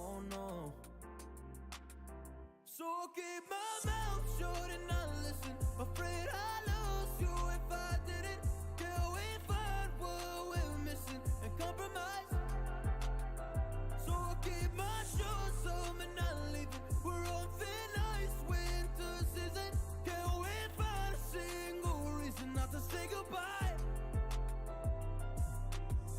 Oh no. So I'll keep my mouth shut and not listen. Afraid I lose you if I didn't. Till we find what we're missing and compromise. So I'll keep my shoes on and not leaving. We're on thin ice, winter season. Can't we find a single reason not to say goodbye?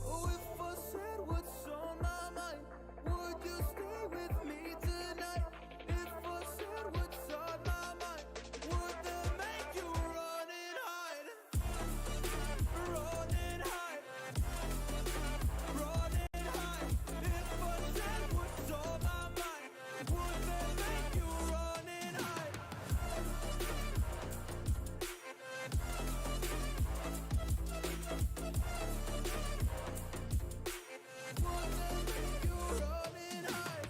Oh, if I said what's on my mind, would you stay with me tonight? If I said what's on my mind, would that make you run and hide? Run and hide. Run and hide. If I said what's on my mind, would that make you run and hide? Would that make you run and hide?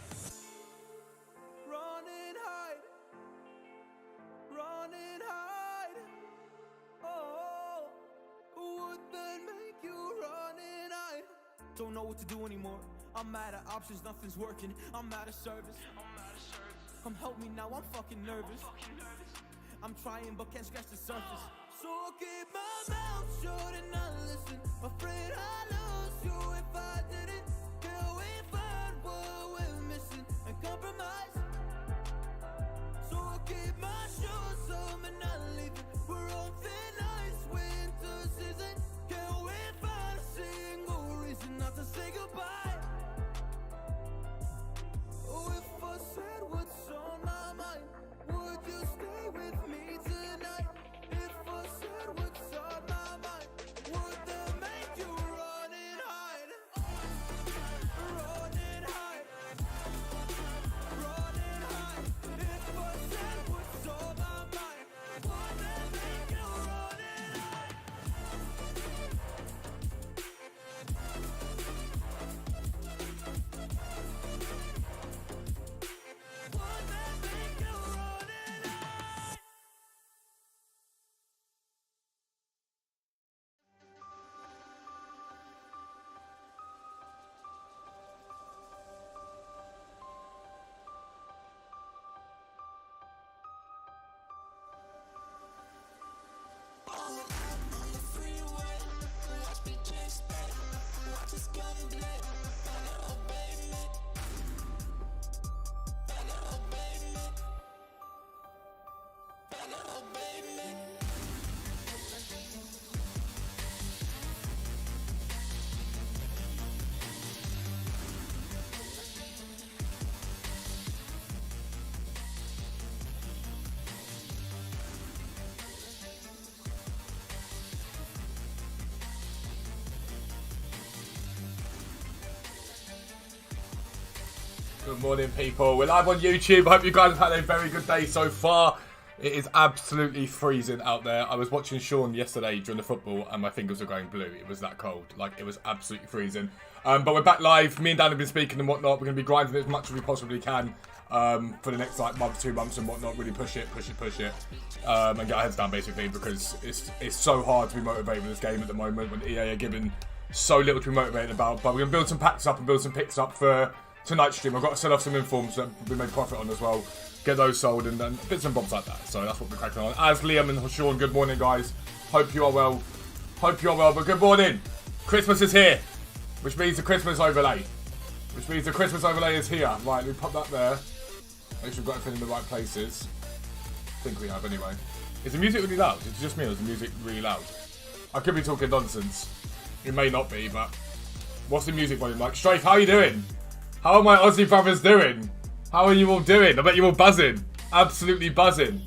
Run and hide. Run and hide. Oh, would that make you run and hide? Don't know what to do anymore. I'm out of options, nothing's working. I'm out of service. Come help me now, I'm fucking nervous. I'm trying but can't scratch the surface. So I'll keep my mouth shut and not listen. Afraid I lose you if I didn't. Till we find what we're missing and compromise. So I'll keep my shoes on and not leaving. We're on thin ice, winter season. Can't we find a single reason not to say goodbye? Oh, if I said what's on my mind, would you stay with me tonight? If I said what's on my mind, would that make you run and hide? Run and hide. Run and hide. If I said what's on my mind, would that make you run and hide? Would that make you run and hide? Good morning, people. We're live on YouTube. I hope you guys have had a very good day so far. It is absolutely freezing out there. I was watching Sean yesterday during the football and my fingers were going blue. It was that cold. Like, it was absolutely freezing. But we're back live. Me and Dan have been speaking and whatnot. We're going to be grinding as much as we possibly can for the next like month, 2 months and whatnot. Really push it. And get our heads down, basically, because it's so hard to be motivated with this game at the moment when EA are giving so little to be motivated about. But we're going to build some packs up and build some picks up for tonight's stream. I've got to sell off some informs that we made profit on as well. Get those sold and then bits and bobs like that. So that's what we're cracking on. As Liam and Sean, good morning, guys. Hope you are well. But good morning. Christmas is here, which means the Christmas overlay. Is here. Right, we pop that there. Make sure we've got everything in the right places. I think we have anyway. Is the music really loud? Is it just me or is the music really loud? I could be talking nonsense. It may not be, but what's the music volume like? Strafe, how are you doing? How are my Aussie brothers doing? How are you all doing? I bet you're all buzzing. Absolutely buzzing.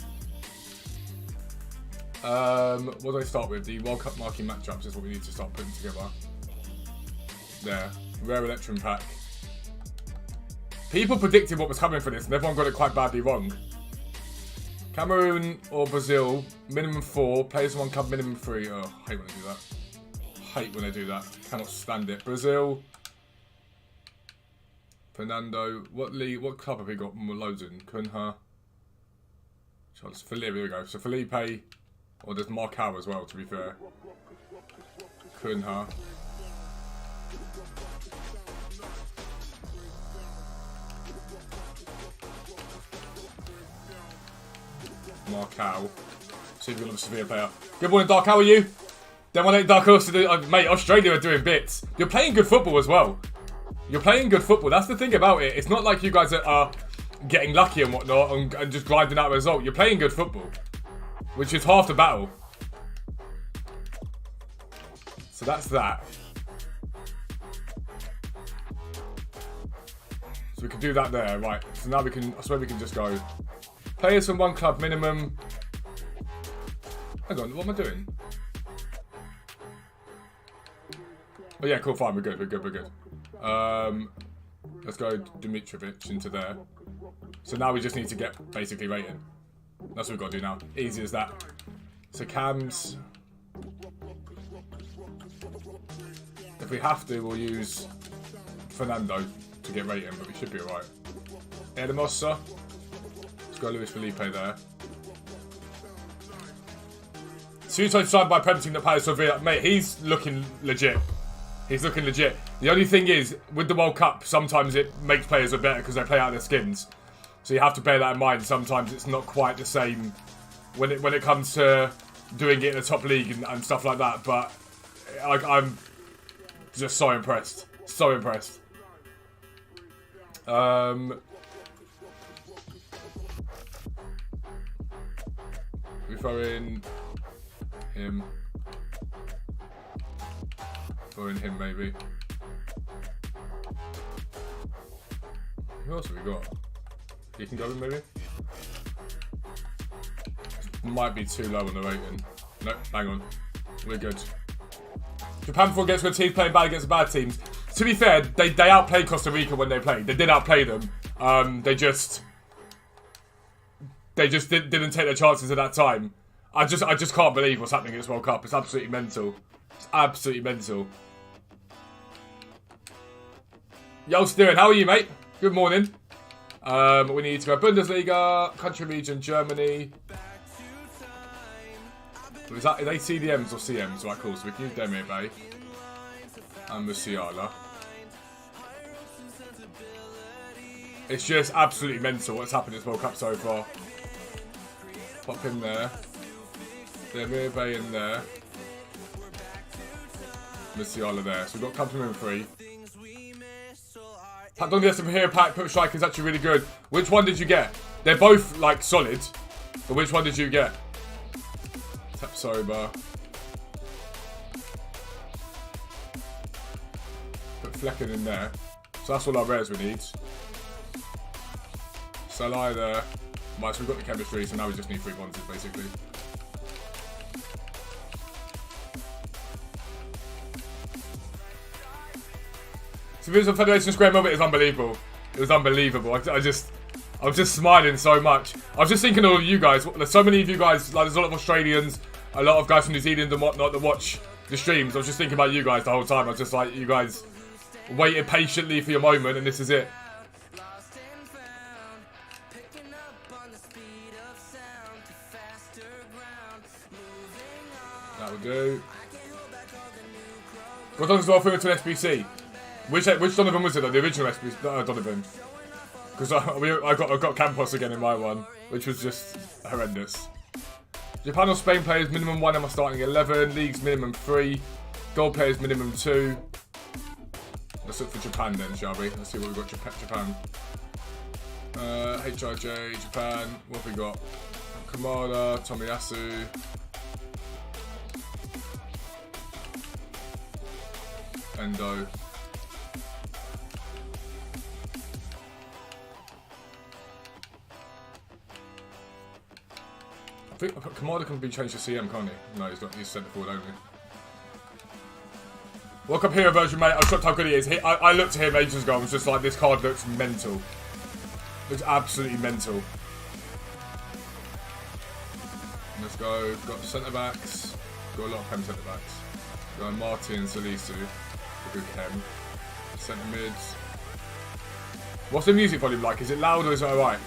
What do I start with? The World Cup marking matchups is what we need to start putting together. There. Rare Electrum pack. People predicted what was coming for this and everyone got it quite badly wrong. Cameroon or Brazil, minimum 4. Players in one club, minimum 3. Oh, I hate when they do that. Cannot stand it. Brazil. Fernando. What club have we got loads in? Cunha. Charles Felipe, here we go. So Felipe. Or there's Marcao as well, to be fair. Cunha. Marcal. See if we've got a severe player. Good morning, Dark. How are you? Then one Dark Horse to do. Mate, Australia are doing bits. You're playing good football as well. You're playing good football. That's the thing about it. It's not like you guys are getting lucky and whatnot and just grinding out a result. You're playing good football, which is half the battle. So that's that. So we can do that there, right? So now we can. I swear we can just go. Players from one club minimum. Hang on, what am I doing? Oh yeah, cool, fine, we're good. Let's go Dimitrovic into there. So now we just need to get basically rating. That's what we've got to do now. Easy as that. So cams. If we have to, we'll use Fernando to get rating, but we should be alright. Edemosa. Let's go Luis Felipe there. Suto signed by Premier Team that Palace Sevilla. Mate, he's looking legit. He's looking legit. The only thing is, with the World Cup, sometimes it makes players look better because they play out their skins. So you have to bear that in mind. Sometimes it's not quite the same when it comes to doing it in the top league and stuff like that. But I'm just so impressed. So impressed. We throw in him. Throw in him maybe. Who else have we got? He can go in maybe? Might be too low on the rating. Nope, hang on. We're good. Japan before gets good teams playing bad against the bad teams. To be fair, they outplayed Costa Rica when they played. They did outplay them. They just didn't take their chances at that time. I just can't believe what's happening in this World Cup. It's absolutely mental. It's absolutely mental. Yo, Steven, how are you, mate? Good morning. We need to go Bundesliga, country region, Germany. Are they CDMs or CMs? Right, cool. So we can use Demir Bay and Musiala. It's just absolutely mental what's happened in this World Cup so far. Pop him there. Demir Bay in there. Musiala there. So we've got compliment 3. Pack Don from here, Pack Put Strike is actually really good. Which one did you get? They're both like solid, but which one did you get? Tap Sober. Put Flecken in there. So that's all our rares we need. Salah there. Right, so we've got the chemistry, so now we just need 3 bronzes basically. So this was Federation Square moment. It was unbelievable. It was unbelievable. I was just smiling so much. I was just thinking of all of you guys. There's so many of you guys. Like there's a lot of Australians, a lot of guys from New Zealand and whatnot that watch the streams. I was just thinking about you guys the whole time. I was just like, you guys waited patiently for your moment, and this is it. That will do. Got on as well through to an SBC. Which Donovan was it though? The original SBC Donovan. Because I got Campos again in my one, which was just horrendous. Japan or Spain players minimum 1 am I starting 11. Leagues minimum 3. Gold players minimum 2. Let's look for Japan then, shall we? Let's see what we've got. Japan. HRJ, Japan. What have we got? Kamada, Tomiyasu. Endo. I think Kamada can be changed to CM, can't he? No, he's not. He's centre forward only. World Cup hero version, mate. I was shocked how good he is. I looked at him ages ago and was just like, this card looks mental. Looks absolutely mental. Let's go. Got centre backs. Got a lot of chem centre backs. Got Martin, Salisu. A good chem. Centre mids. What's the music volume like? Is it loud or is it alright?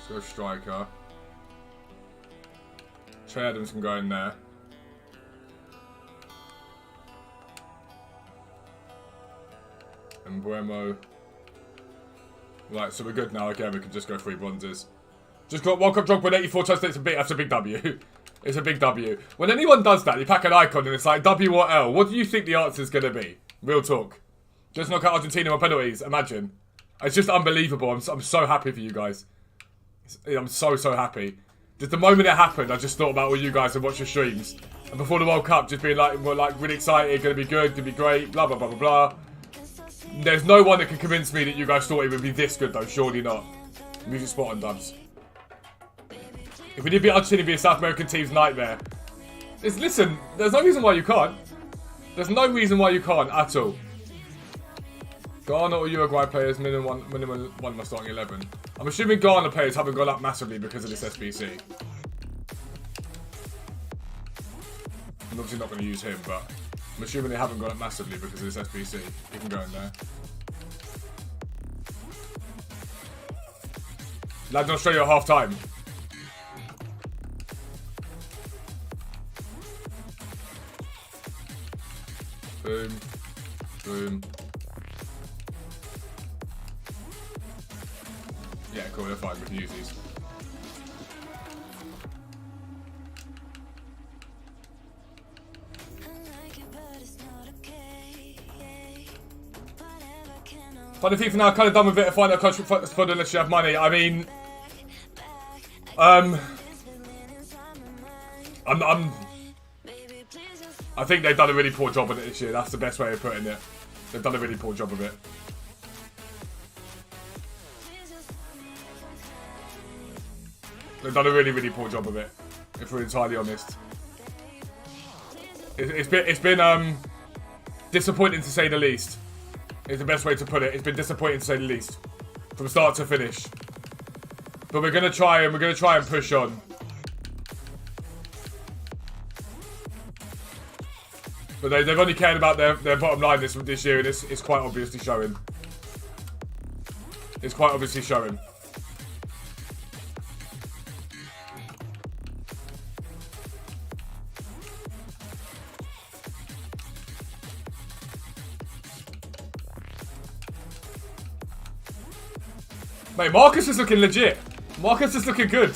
Go striker. Trey Adams can go in there. and Buemo. Right, so we're good now. Again, we can just go 3 bronzes. Just got World Cup Drogba with 84 touchdowns. That's a big W. It's a big W. When anyone does that, you pack an icon and it's like W or L. What do you think the answer is going to be? Real talk. Just knock out Argentina on penalties. Imagine. It's just unbelievable. I'm so happy for you guys. I'm so happy. Just the moment it happened, I just thought about all you guys and watched your streams. And before the World Cup, just being like really excited, going to be good, going to be great, blah, blah, blah, blah, blah. There's no one that can convince me that you guys thought it would be this good, though. Surely not. Music spot on, dubs. If we did beat Argentina, it'd be a South American team's nightmare. Listen, there's no reason why you can't. There's no reason why you can't at all. Ghana or Uruguay players, minimum one must starting 11. I'm assuming Ghana players haven't gone up massively because of this SBC. I'm obviously not going to use him, but I'm assuming they haven't gone up massively because of this SBC. He can go in there. Lads in Australia at half time. Boom. Boom. Yeah, cool, they're fine. We can use these. Funny FIFA now, kind of done with it. Find a country fund unless you have money. I mean, I think they've done a really poor job of it this year. That's the best way of putting it. They've done a really poor job of it. They've done a really poor job of it, if we're entirely honest. It's been disappointing to say the least. Is the best way to put it. It's been disappointing to say the least, from start to finish. But we're gonna try and push on. But they've only cared about their bottom line this year, and it's quite obviously showing. It's quite obviously showing. Mate, Marcus is looking legit. Marcus is looking good.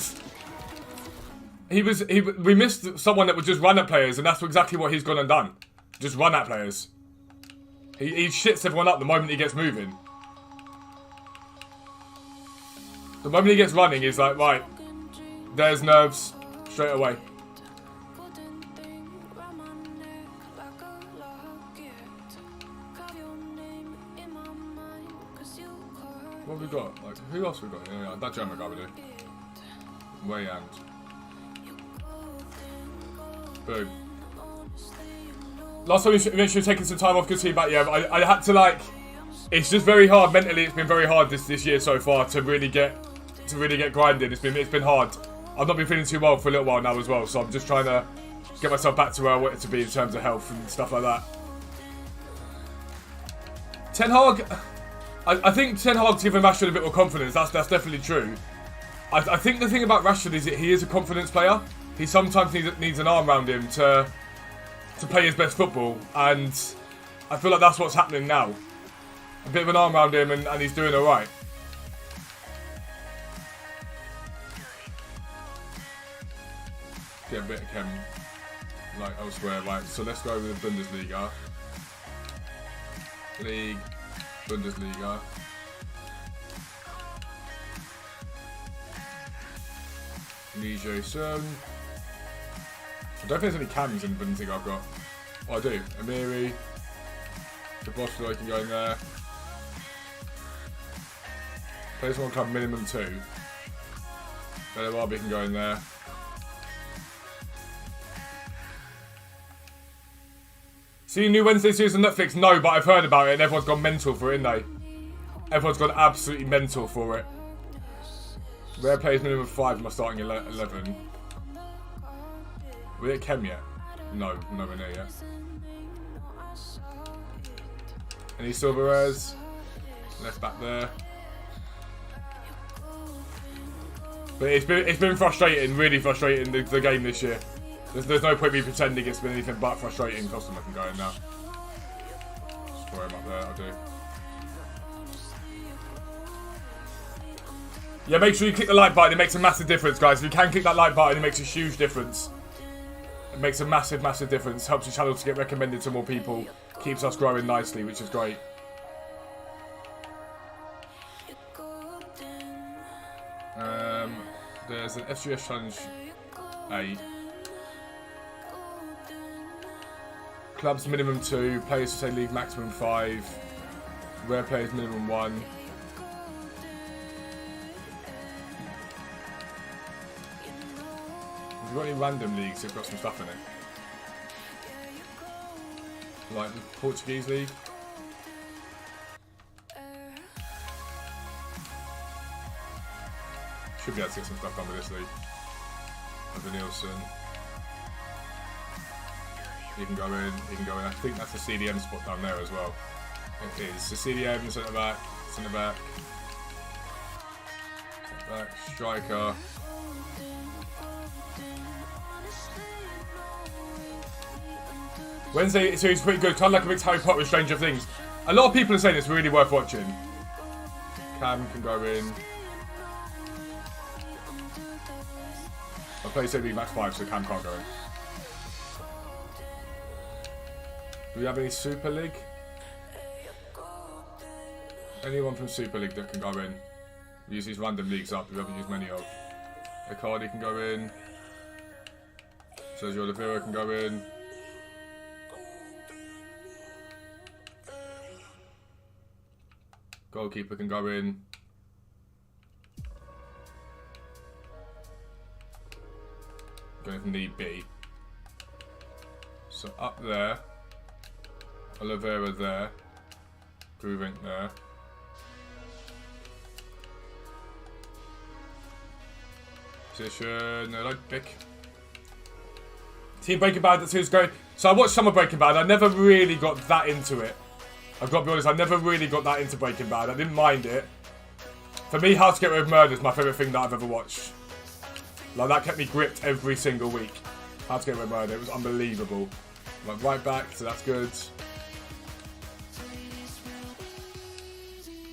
We missed someone that would just run at players, and that's exactly what he's gone and done. Just run at players. He shits everyone up the moment he gets moving. The moment he gets running, he's like, right, there's nerves straight away. What have we got? Like, who else we got? Yeah, that German guy we do. Way and. Boom. Last time we mentioned taking some time off, good to see you back. Yeah, I had to like. It's just very hard mentally. It's been very hard this year so far to really get grinding. It's been hard. I've not been feeling too well for a little while now as well, so I'm just trying to get myself back to where I want it to be in terms of health and stuff like that. Ten Hag. I think Ten Hag's given Rashford a bit more confidence. That's definitely true. I think the thing about Rashford is that he is a confidence player. He sometimes needs an arm around him to play his best football, and I feel like that's what's happening now. A bit of an arm around him, and he's doing all right. Get a bit of chem like elsewhere. Right, so let's go with the Bundesliga. League. Bundesliga. Ligue 1. I don't think there's any cams in the Bundesliga I've got. Oh, I do. Amiri. The Boston, I can go in there. Players one club minimum 2. Bellarabi can go in there. See new Wednesday series on Netflix? No, but I've heard about it and everyone's gone mental for it, haven't they? Everyone's gone absolutely mental for it. Rare players minimum 5 am I starting 11. We at Chem yet? No, nowhere near yet. Any silver rares? Left back there. But it's been frustrating, really frustrating the game this year. There's no point me pretending it's been anything but frustrating. Costume I can go in now. Just throw him up there, I'll do. Yeah, make sure you click the like button. It makes a massive difference, guys. If you can click that like button, it makes a huge difference. It makes a massive, massive difference. Helps the channel to get recommended to more people. Keeps us growing nicely, which is great. There's an FGS Challenge 8. Clubs minimum 2. Players to say league maximum 5. Rare players minimum 1. Have you got any random leagues that've got some stuff in it? Like the Portuguese league? Should be able to get some stuff done with this league. Over Nielsen. You can go in, you can go in. I think that's the CDM spot down there as well. It is. The CDM, centre back, centre back, striker. Wednesday series pretty good. Kind of like a mixed Harry Potter with Stranger Things. A lot of people are saying it's really worth watching. Cam can go in. I'll play League Max 5, so Cam can't go in. Do we have any Super League? Anyone from Super League that can go in? We use these random leagues up, we haven't used many of. Icardi can go in. Sergio Oliveira can go in. Goalkeeper can go in. Going if need be. So up there. Oliveira there. Groovink there. Position. No, pick. Team Breaking Bad, that's who's going. So I watched some of Breaking Bad. I never really got that into it. I've got to be honest, I never really got that into Breaking Bad. I didn't mind it. For me, How to Get Away with Murder is my favourite thing that I've ever watched. Like, that kept me gripped every single week. How to Get Away with Murder, it was unbelievable. Like, right back, so that's good.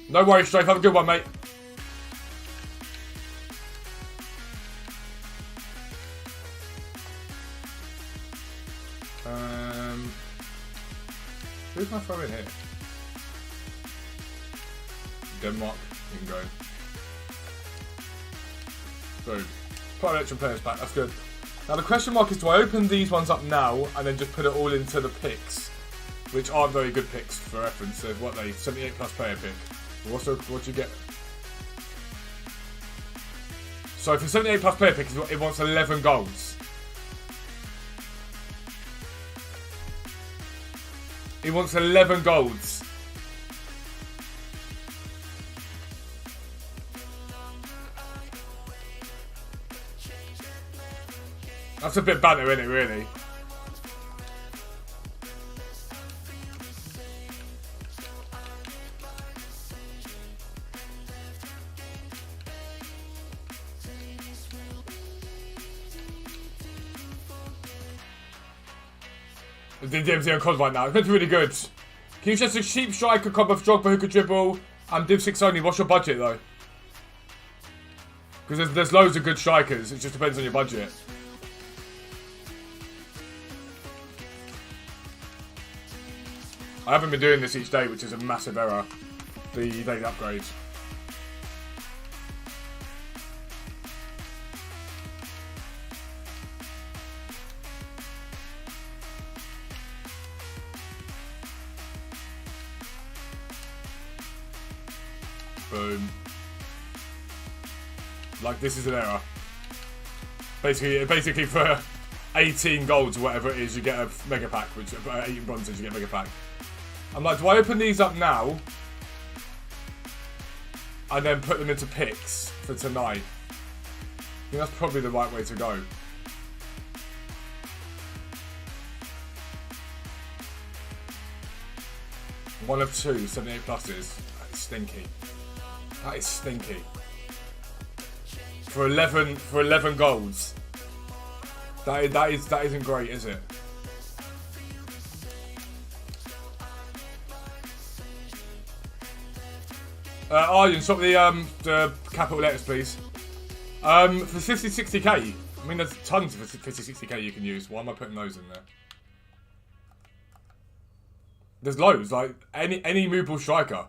No worries, Strafe, have a good one, mate. Who can I throw in here? Denmark, you can go in. Boom. Put our extra players back, that's good. Now the question mark is, do I open these ones up now and then just put it all into the picks? Which aren't very good picks for reference. So what they, 78 plus player pick. What do you get? So for 78 plus player pick, it wants 11 goals. It wants 11 golds. That's a bit banter, isn't it, really? The DMZ on COD right now. It's meant to be really good. Can you suggest a cheap striker combo of Drogba who could dribble and Div 6 only? What's your budget though? Because there's loads of good strikers. It just depends on your budget. I haven't been doing this each day, which is a massive error. The daily upgrades. Boom. Like, this is an error. Basically for 18 golds or whatever it is, you get a mega pack, which 18 bronzes, you get a mega pack. I'm like, do I open these up now and then put them into picks for tonight? I think that's probably the right way to go. One of two, 78 pluses. That is stinky. That is stinky. For 11 golds. That isn't great, is it? Arjen, stop the capital letters, please. For 50, 60k. I mean, there's tons of 50, 60k you can use. Why am I putting those in there? There's loads. Like, any movable striker.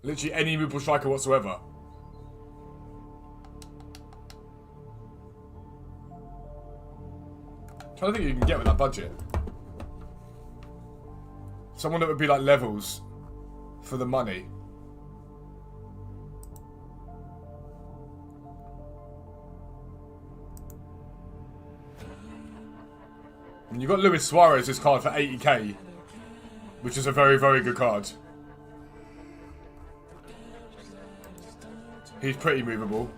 Literally any movable striker whatsoever. I'm trying to think you can get with that budget. Someone that would be like levels for the money. And you got Luis Suarez's card for 80k, which is a very, very good card. He's pretty movable.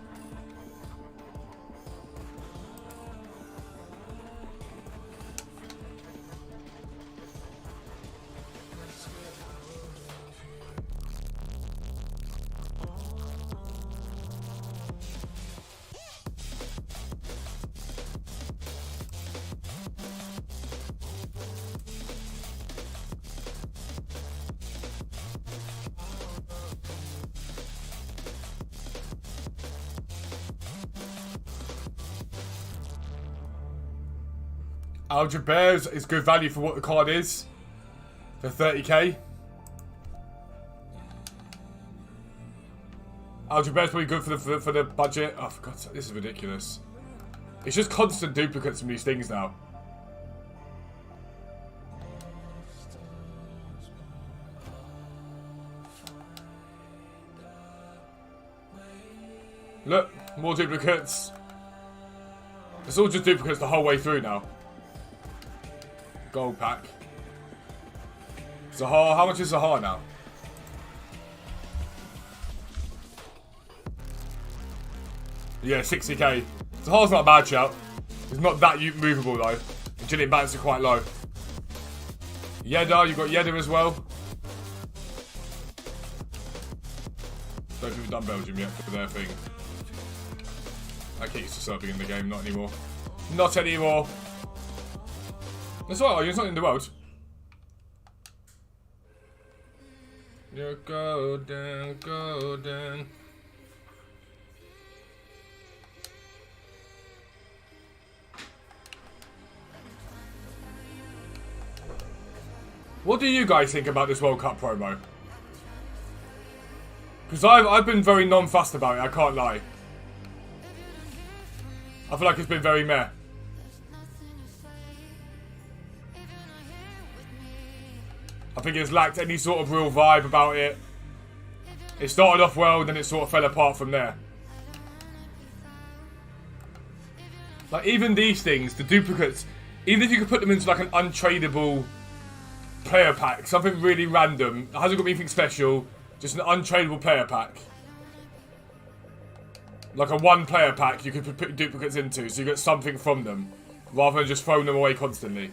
Aljabears is good value for what the card is. For 30k. Aljabear's probably good for the budget. Oh, for God's sake, this is ridiculous. It's just constant duplicates from these things now. Look, more duplicates. It's all just duplicates the whole way through now. Gold pack. Zaha, how much is Zaha now? Yeah, 60k. Zaha's not a bad shout. He's not that movable though. Agility and balance are quite low. Yedda, you've got Yedda as well. Don't think we've done Belgium yet for their thing. That kid used to subbing in the game, not anymore. Not anymore. That's alright, you're not in the world. You're golden, golden. What do you guys think about this World Cup promo? Because I've been very non-fussed about it, I can't lie. I feel like it's been very meh. I think it's lacked any sort of real vibe about it. It started off well, then it sort of fell apart from there. Like, even these things, the duplicates, even if you could put them into like an untradeable player pack, something really random, it hasn't got anything special, just an untradeable player pack. Like a one player pack you could put duplicates into, so you get something from them, rather than just throwing them away constantly.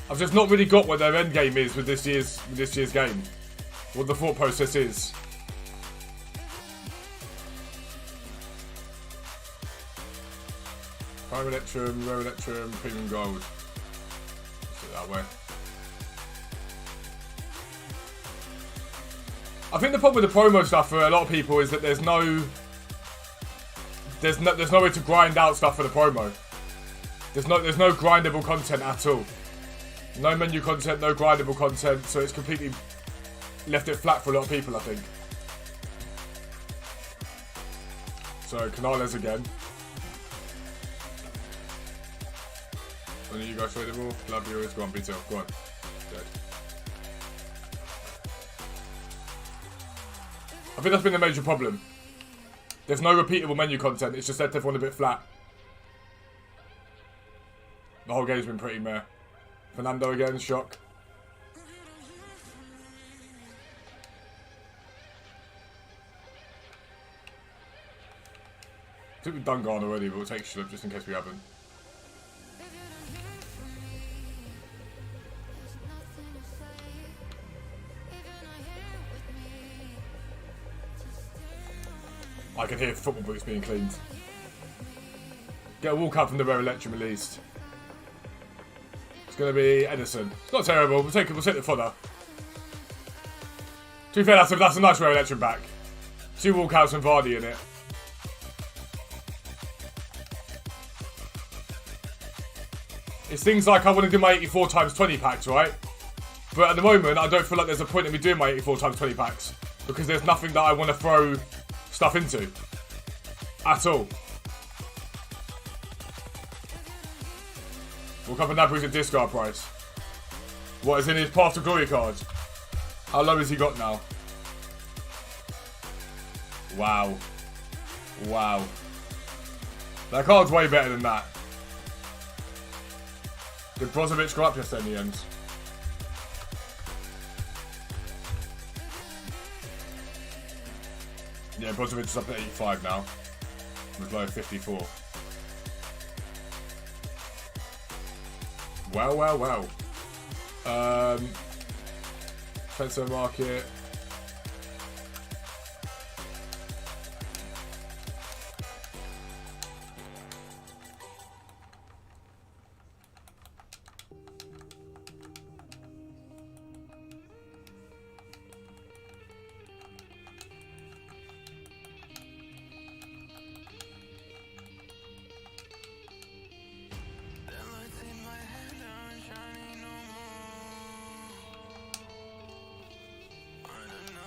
I've just not really got what their end game is with this year's game. What the thought process is. Prime Electrum, Rare Electrum, Premium Gold. Let's do it that way. I think the problem with the promo stuff for a lot of people is that there's no way to grind out stuff for the promo. There's no grindable content at all. No menu content, no grindable content, so it's completely left it flat for a lot of people, I think. So, Canales again. One of you guys trade them all? Love you, go on, beat up, go on. Dead. I think that's been the major problem. There's no repeatable menu content, it's just left everyone a bit flat. The whole game's been pretty meh. Fernando again, shock. I think we've done Ghana already, but we'll take Schlupp just in case we haven't. I can hear football boots being cleaned. Get a walkout from the rare electrum at least. It's going to be Edison. It's not terrible. We'll take the fodder. To be fair, that's a nice rare electrum back. 2 walkouts and Vardy in it. It's things like I want to do my 84 times 20 packs, right? But at the moment, I don't feel like there's a point in me doing my 84 times 20 packs. Because there's nothing that I want to throw stuff into. At all. We'll cover Nabry's at discard price. What is in his Path to Glory card? How low has he got now? Wow. Wow. That card's way better than that. Did Brozovic go up yesterday in the end? Yeah, Brozovic is up at 85 now. With low 54. Well. Transfer market.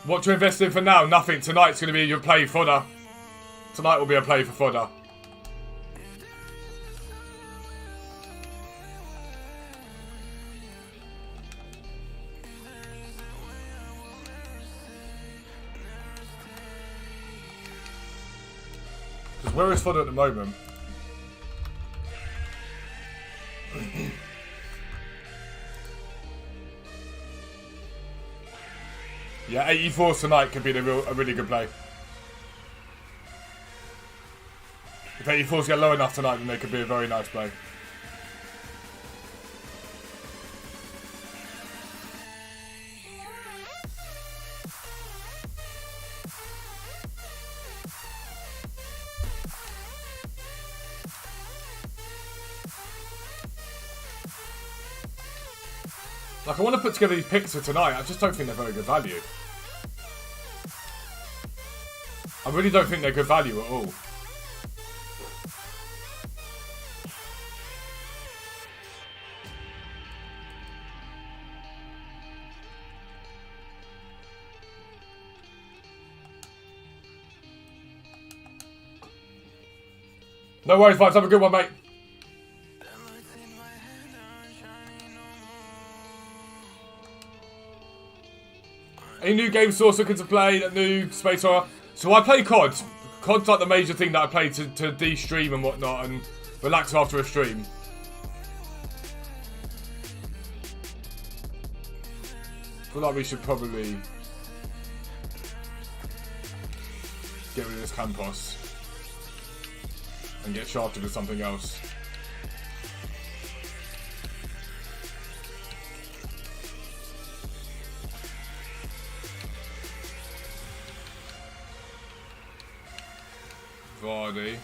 What to invest in for now? Nothing. Tonight's going to be your play fodder. Tonight will be a play for fodder. Because where is fodder at the moment? Yeah, 84 tonight could be a really good play. If 84s get low enough tonight, then they could be a very nice play. Like, I want to put together these picks for tonight. I just don't think they're very good value. I really don't think they're good value at all. No worries, Vibes. Have a good one, mate. Any new game source looking to play? A new space horror? So I play COD. COD's like the major thing that I play to de-stream and whatnot and relax after a stream. I feel like we should probably get rid of this Campos and get shafted with something else. Vardy.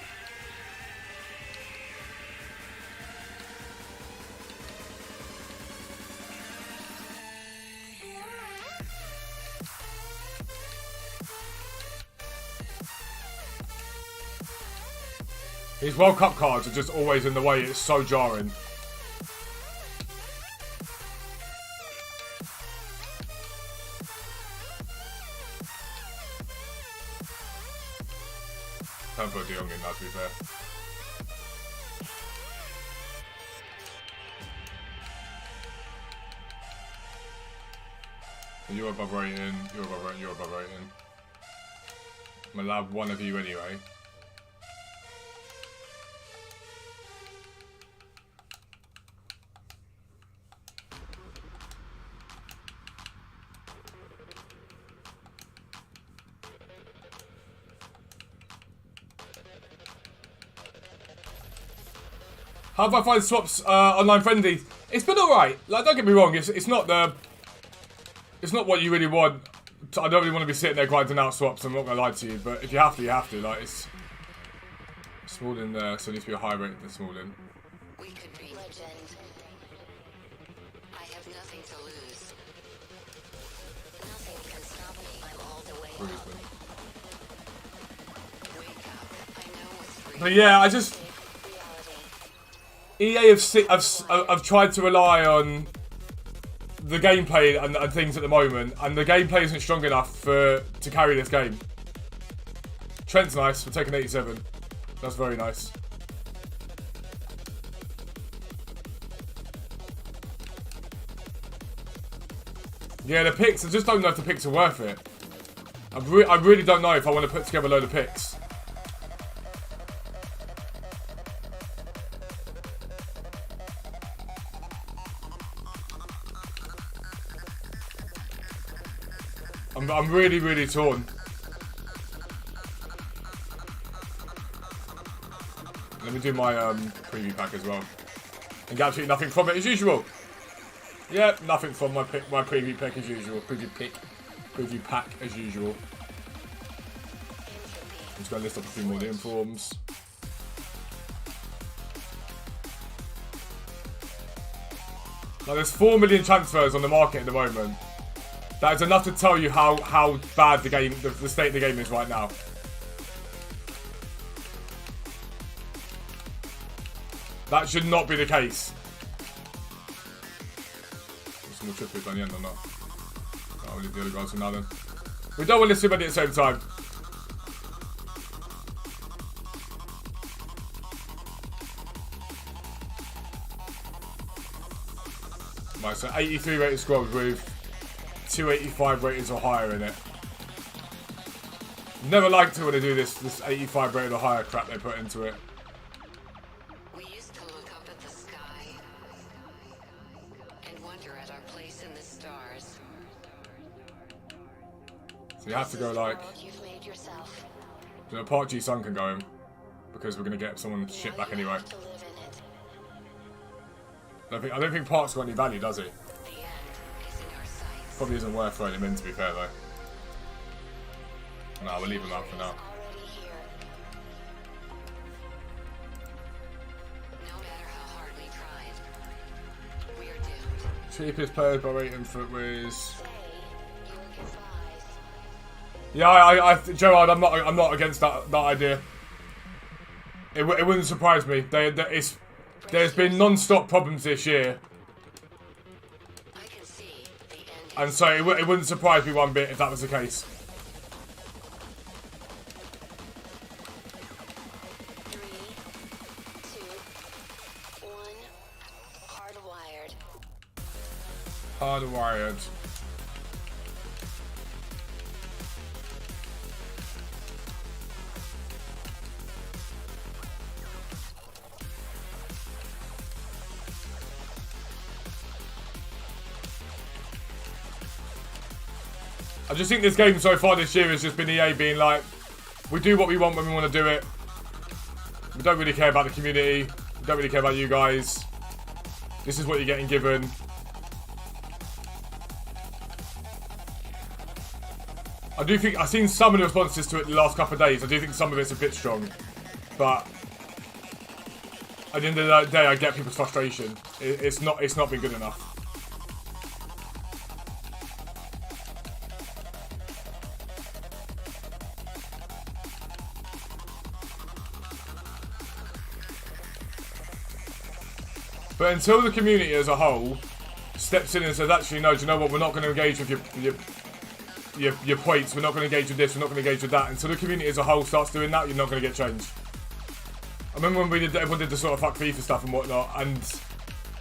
His World Cup cards are just always in the way, it's so jarring. Can't put De Jong in that, to be fair. You're above rating, you're above rating, you're above rating. I'm gonna have one of you anyway. How do I find swaps online friendly? It's been alright. Like, don't get me wrong. It's not what you really want I don't really want to be sitting there grinding out swaps, I'm not going to lie to you, but if you have to, you have to. Like, it's small in there, so it needs to be a high rate than small in. We could be legend. I have nothing to lose. Nothing can stop me. I'm all the way up. Wake up. I know what's real. But yeah, I just... EA have tried to rely on the gameplay and things at the moment, and the gameplay isn't strong enough to carry this game. Trent's nice, we're taking 87. That's very nice. Yeah, the picks, I just don't know if the picks are worth it. I really don't know if I want to put together a load of picks. I'm really, really torn. Let me do my preview pack as well. And get absolutely nothing from it as usual. Yep, nothing from my preview pack as usual. Preview pack as usual. I'm just going to list up a few more of the informs. Now there's 4 million transfers on the market at the moment. That is enough to tell you how bad the game, the state of the game is right now. That should not be the case. Some more triplets on the end or not? I'll leave the other guys for now then. We don't want to too many at the same time. Right, so 83 rated squad with 285 ratings or higher in it. Never liked it when they do this 85 rated or higher crap they put into it. We used to look up at the sky and wonder at our place in the stars. So you have to go like... You've made yourself. You know, Part G Sun can go in because we're going to get someone's shit back anyway. I don't think Part's got any value, does he? Probably isn't worth throwing him in, to be fair, though. No, we'll leave him out for now. Cheapest players by rating for Wiz. Yeah, Gerard, I'm not against that idea. It wouldn't surprise me. There's been non-stop problems this year. And so it wouldn't surprise me one bit if that was the case. 3, 2, 1. Hardwired. Hardwired. I just think this game so far this year has just been EA being like, we do what we want when we want to do it. We don't really care about the community. We don't really care about you guys. This is what you're getting given. I do think, I've seen some of the responses to it the last couple of days. I do think some of it's a bit strong. But at the end of the day, I get people's frustration. It's not been good enough. But until the community as a whole steps in and says, actually, no, do you know what? We're not going to engage with your points. We're not going to engage with this. We're not going to engage with that. Until the community as a whole starts doing that, you're not going to get change. I remember when everyone did the sort of fuck FIFA stuff and whatnot, and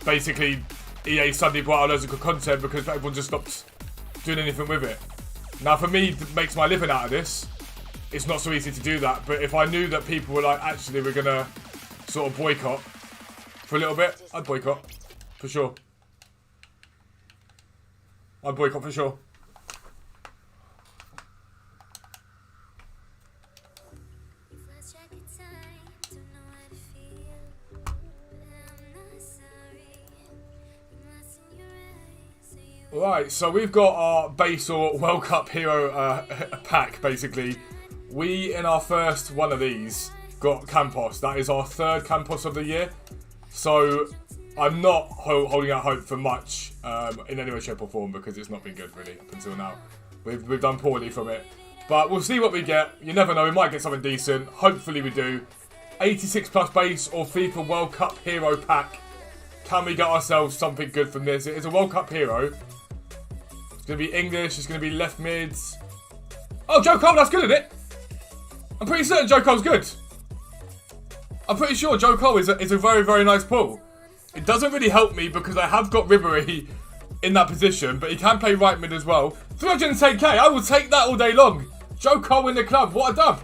basically EA suddenly brought out loads of good content because everyone just stopped doing anything with it. Now, for me, that makes my living out of this. It's not so easy to do that. But if I knew that people were like, actually, we're going to sort of boycott for a little bit, I'd boycott, for sure. I'd boycott for sure. Right, so we've got our base or World Cup hero pack, basically. We, in our first one of these, got Campos. That is our third Campos of the year. So I'm not holding out hope for much in any way, shape or form, because it's not been good really up until now. We've done poorly from it. But we'll see what we get. You never know, we might get something decent. Hopefully we do. 86 plus base or FIFA World Cup hero pack. Can we get ourselves something good from this? It is a World Cup hero. It's going to be English. It's going to be left mids. Oh, Joe Cole, that's good, isn't it? I'm pretty certain Joe Cole's good. I'm pretty sure Joe Cole is a very, very nice pull. It doesn't really help me because I have got Ribery in that position, but he can play right mid as well. 310k, I will take that all day long. Joe Cole in the club, what a dub.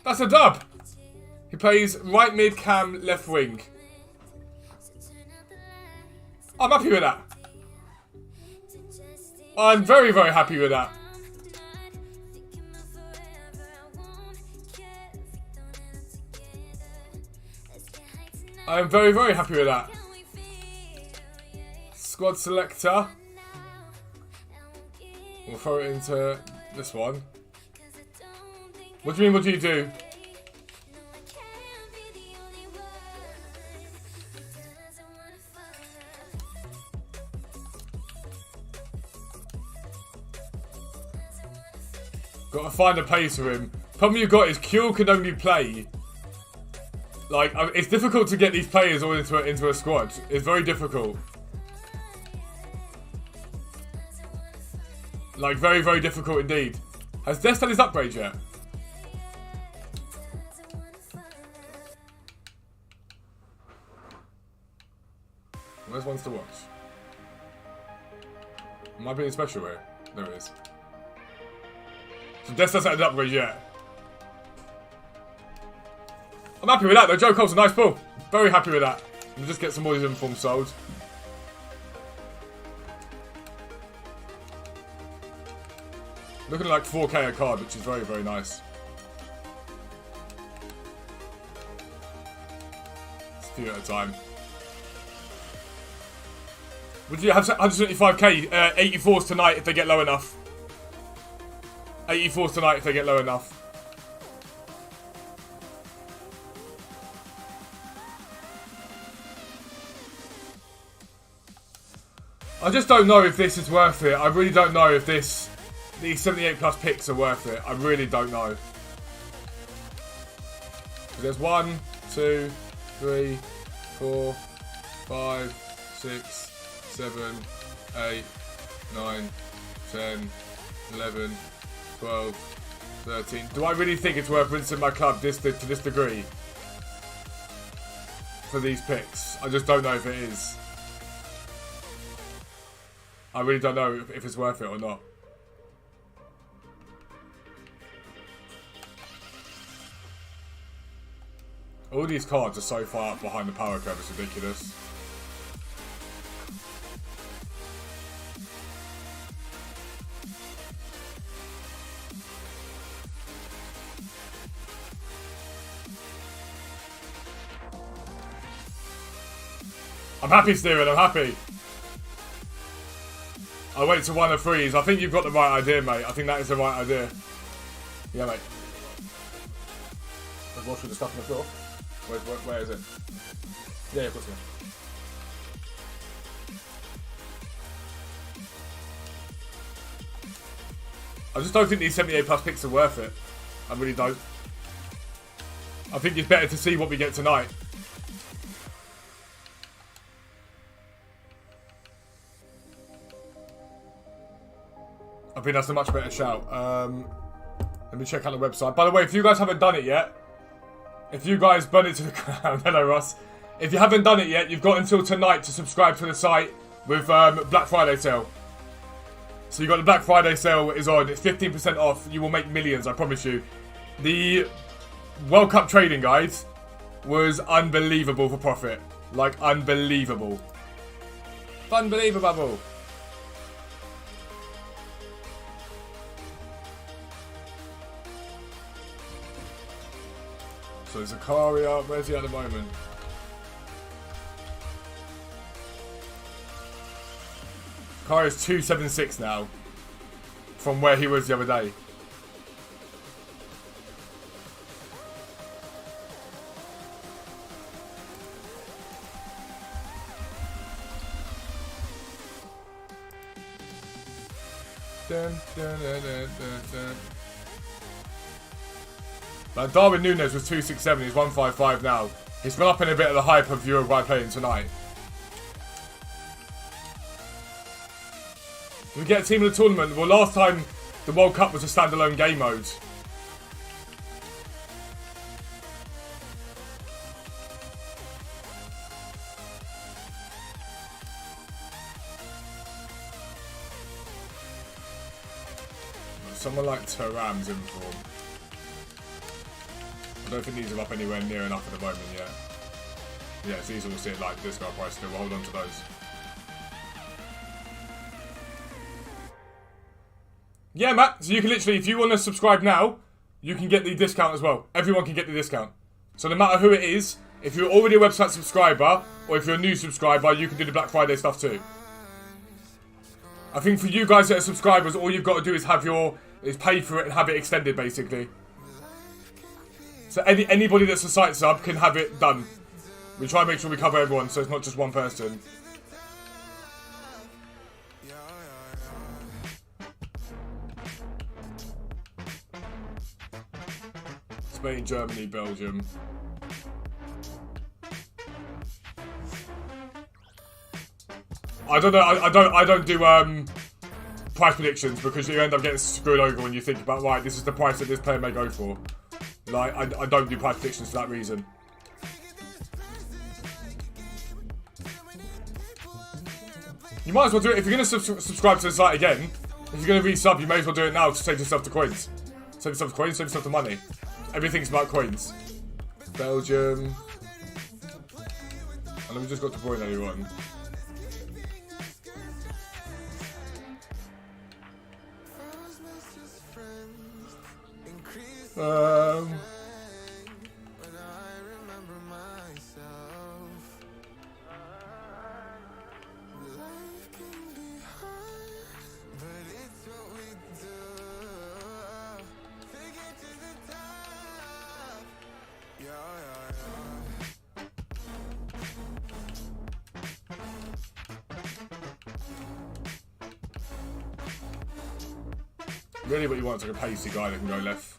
That's a dub. He plays right mid, cam, left wing. I'm happy with that. I'm very, very happy with that. I am very, very happy with that. Squad selector. We'll throw it into this one. What do you mean, what do you do? Got to find a place for him. Problem you've got is Q can only play. Like, it's difficult to get these players all into a squad. It's very difficult. Like, very, very difficult indeed. Has Des done his upgrade yet? Where's ones to watch? Am I being special here? There it is. So Des hasn't had an upgrade yet. I'm happy with that though. Joe Cole's a nice pull. Very happy with that. We'll just get some more of these informs sold. Looking like 4k a card, which is very, very nice. Let's do it at a time. Would you have 175k 84s tonight if they get low enough? 84s tonight if they get low enough. I just don't know if this is worth it. I really don't know if these 78 plus picks are worth it. I really don't know. There's 1, 2, 3, 4, 5, 6, 7, 8, 9, 10, 11, 12, 13. Do I really think it's worth rinsing my club to this degree? For these picks? I just don't know if it is. I really don't know if it's worth it or not. All these cards are so far up behind the power curve, it's ridiculous. I'm happy, Steven, I'm happy. I went to 1 of 3s. I think you've got the right idea, mate. I think that is the right idea. Yeah, mate. Let's wash through the stuff on the floor. Where is it? Yeah, of course, yeah. I just don't think these 78 plus picks are worth it. I really don't. I think it's better to see what we get tonight. I think that's a much better shout. Let me check out the website. By the way, if you guys haven't done it yet, if you guys burn it to the ground, hello Ross. If you haven't done it yet, you've got until tonight to subscribe to the site with Black Friday sale. So you got the Black Friday sale is on. It's 15% off. You will make millions, I promise you. The World Cup trading guide was unbelievable for profit. Like, unbelievable. Unbelievable. So Zakaria, where's he at the moment? Kai is 276 now. From where he was the other day. Dun, dun, dun, dun, dun, dun. Like Darwin Núñez was 267, he's 155 now. He's gone up in a bit of the hype of Uruguay playing tonight. Did we get a team in the tournament? Well, last time the World Cup was a standalone game mode. Someone like Thuram's in form. I don't think these are up anywhere near enough at the moment yet. Yes, these all sit like discount price still. We'll hold on to those. Yeah, Matt. So you can literally, if you want to subscribe now, you can get the discount as well. Everyone can get the discount. So no matter who it is, if you're already a website subscriber, or if you're a new subscriber, you can do the Black Friday stuff too. I think for you guys that are subscribers, all you've got to do is have is pay for it and have it extended, basically. So anybody that's a site sub can have it done. We try and make sure we cover everyone, so it's not just one person. Spain, Germany, Belgium. I don't know. I don't do price predictions because you end up getting screwed over when you think about, right, this is the price that this player may go for. Like, I don't do price predictions for that reason. You might as well do it if you're going to subscribe to the site again. If you're going to resub, you may as well do it now to save yourself the coins. Save yourself the coins, save yourself the money. Everything's about coins. Belgium. And then we just got to point anyone. Really what you want is like a pacey guy that can go left.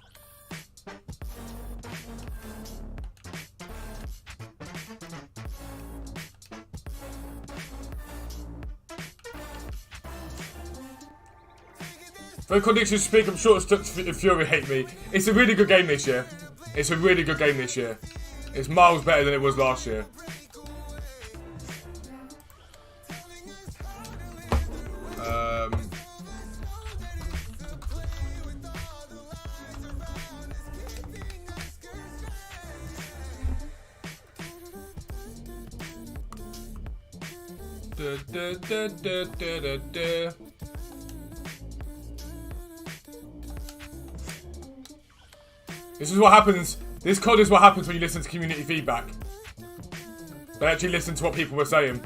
For the conditions speak, I'm sure Fury hate me. It's a really good game this year. It's a really good game this year. It's miles better than it was last year. This is what happens. This COD is what happens when you listen to community feedback. They actually listen to what people were saying.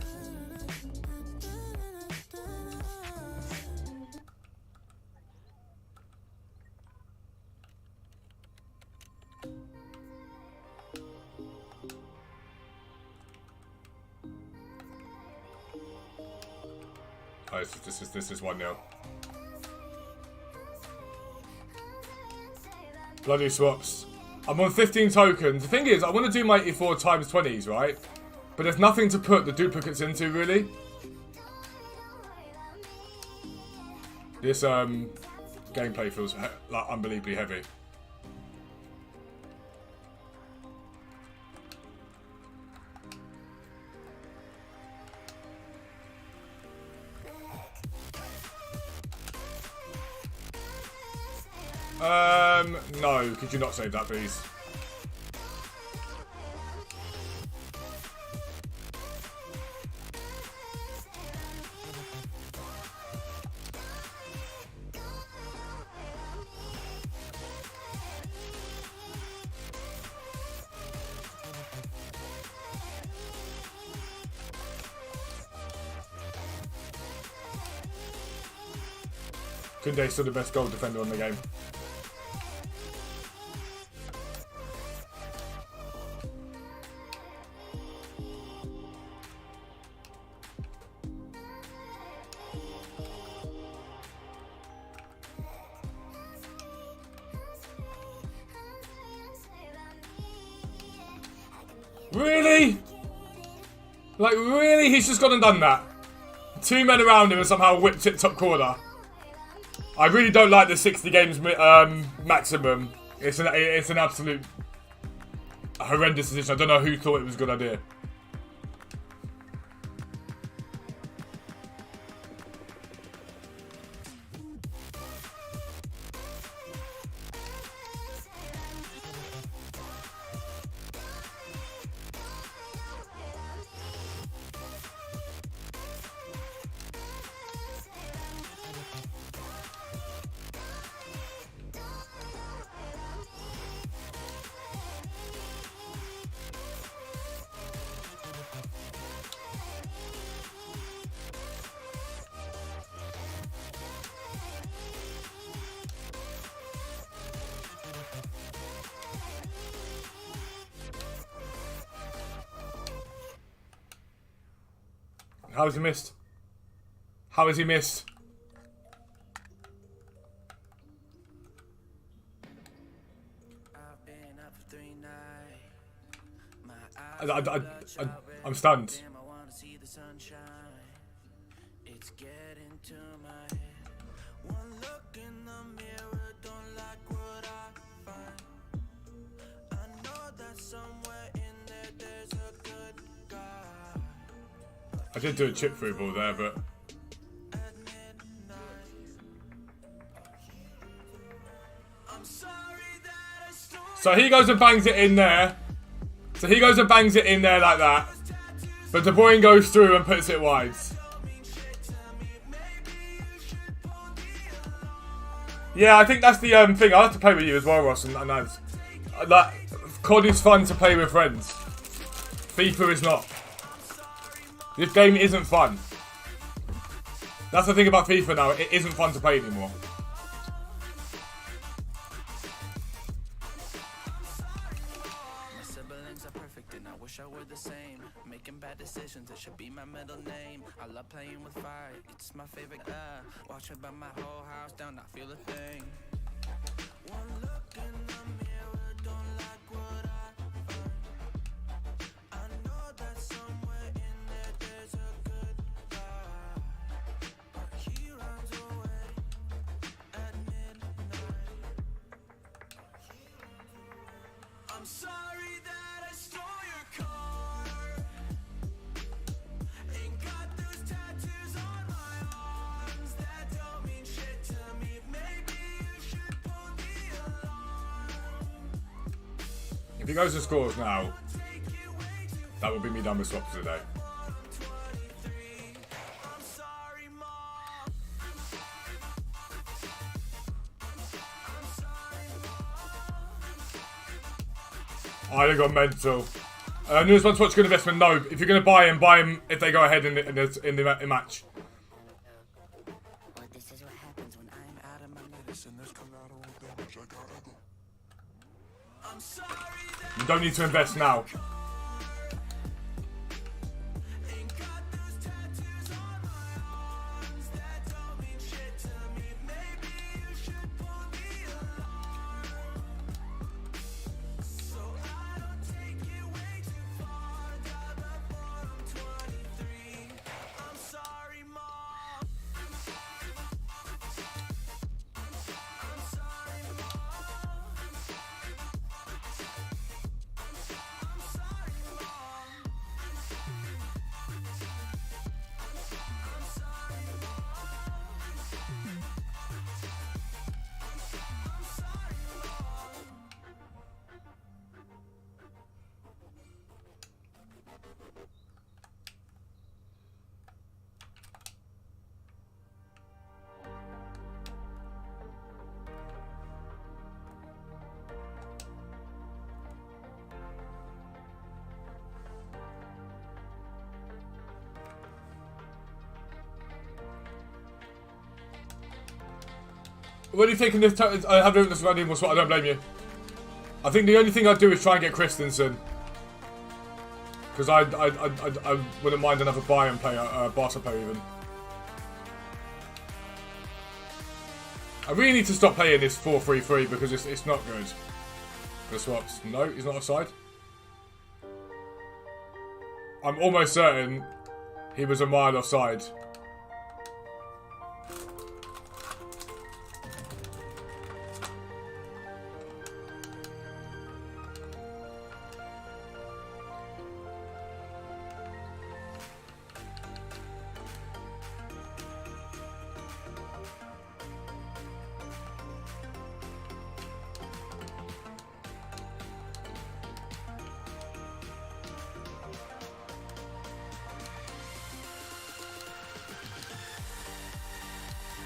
Oh, this is 1-0. Bloody swaps. I'm on 15 tokens. The thing is, I want to do my 84 times 20s, right? But there's nothing to put the duplicates into, really. This gameplay feels like unbelievably heavy. No, could you not save that, please? Koundé's still the best goal defender on the game. Really? Like, really? He's just gone and done that? 2 men around him and somehow whipped it top corner. I really don't like the 60 games maximum. It's an absolute horrendous decision. I don't know who thought it was a good idea. How has he missed? How has he missed? I'm stunned. I did do a chip through ball there, but so he goes and bangs it in there. So he goes and bangs it in there like that. But De Bruyne goes through and puts it wide. Yeah, I think that's the thing. I have to play with you as well, Ross, and that's like COD is fun to play with friends. FIFA is not. This game isn't fun. That's the thing about FIFA now. It isn't fun to play anymore. My siblings are perfect and I wish I were the same. Making bad decisions, it should be my middle name. I love playing with fire, it's my favorite. Watching by my whole house down, I feel a thing. One look in the mirror, don't like what I find. I know that somewhere in there there's a good guy, but he runs away at midnight. I'm sorry that I stole your car. Ain't got those tattoos on my arms that don't mean shit to me. Maybe you should pull the alarm. If he goes to scores now, that will be me done with swaps today. I'm sorry, Mom. I got mental. Newest one to watch good investment. No, if you're going to buy him if they go ahead in the match. But this is what happens when I'm out of my medicine. There's collateral damage. I gotta go. I'm sorry that You don't need to invest now. ain't got those tattoos on my arms that don't mean shit to me. Maybe you should pull the alarm, so I don't take it way too far. Die before I'm 23. I'm sorry, Mom. I'm sorry, Mom. I'm sorry. What are you thinking this time? I have this running was what I don't blame you. I think the only thing I'd do is try and get Christensen. Because I wouldn't mind another Bayern player, Barca player even. I really need to stop playing this 4-3-3 because it's not good. The swaps. No, he's not offside. I'm almost certain he was a mile offside.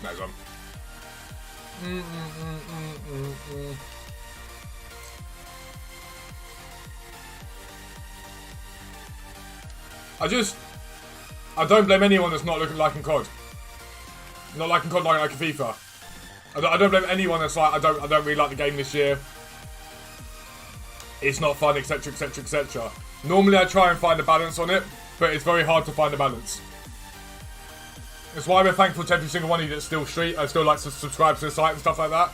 Nice one. I don't blame anyone that's not looking like in COD. Not like in COD, like in FIFA. I don't blame anyone that's like, I don't really like the game this year. It's not fun, etc, etc, etc. Normally I try and find a balance on it, but it's very hard to find a balance. That's why we're thankful to every single one of you that's still still likes to subscribe to the site and stuff like that.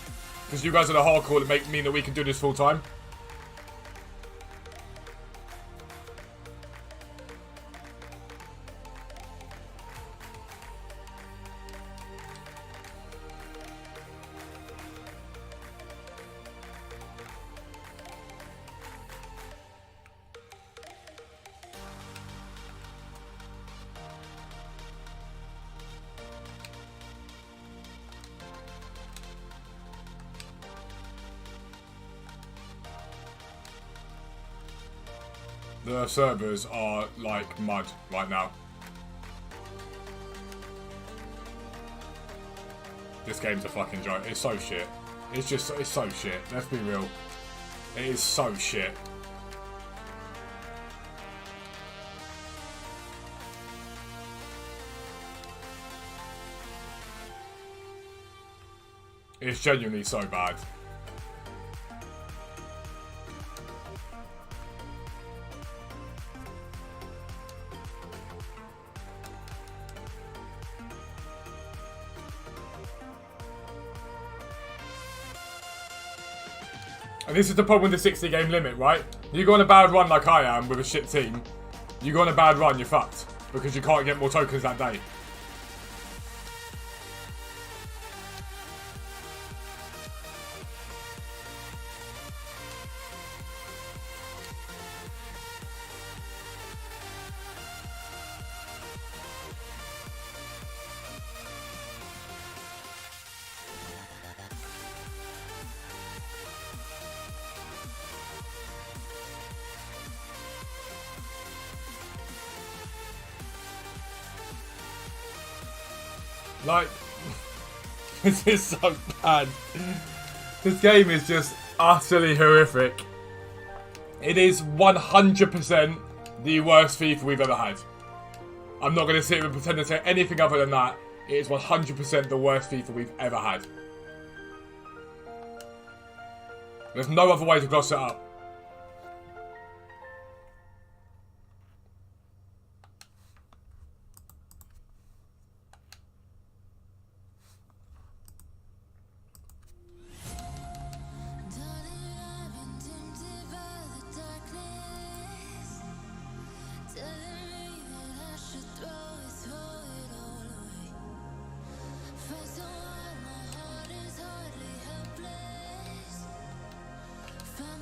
Because you guys are the hardcore that mean that we can do this full time. The servers are like mud right now. This game's a fucking joke. It's so shit. It's so shit. Let's be real. It is so shit. It's genuinely so bad. And this is the problem with the 60 game limit, right? You go on a bad run like I am with a shit team, you go on a bad run, you're fucked. Because you can't get more tokens that day. Like, this is so bad. This game is just utterly horrific. It is 100% the worst FIFA we've ever had. I'm not going to sit here and pretend to say anything other than that. It is 100% the worst FIFA we've ever had. There's no other way to gloss it up.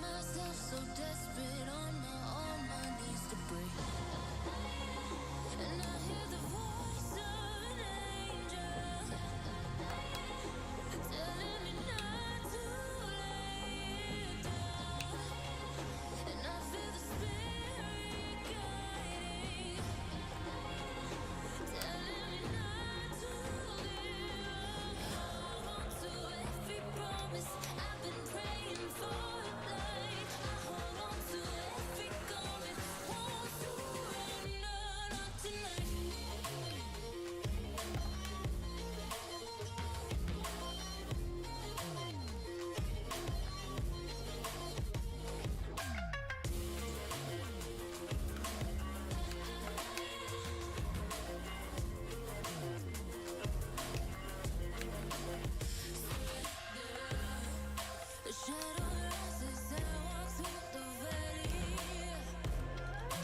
Myself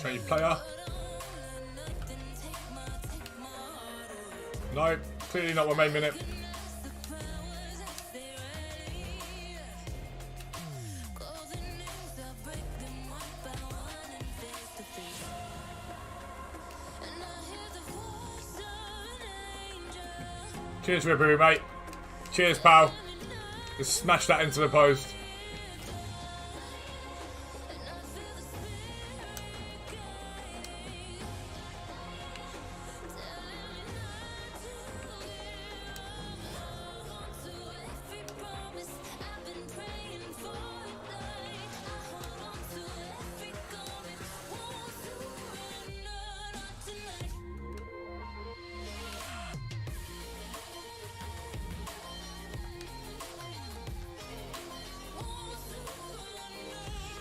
Change player. No, clearly not my main minute. Cheers, Ribbery, mate. Cheers, pal. Just smash that into the post.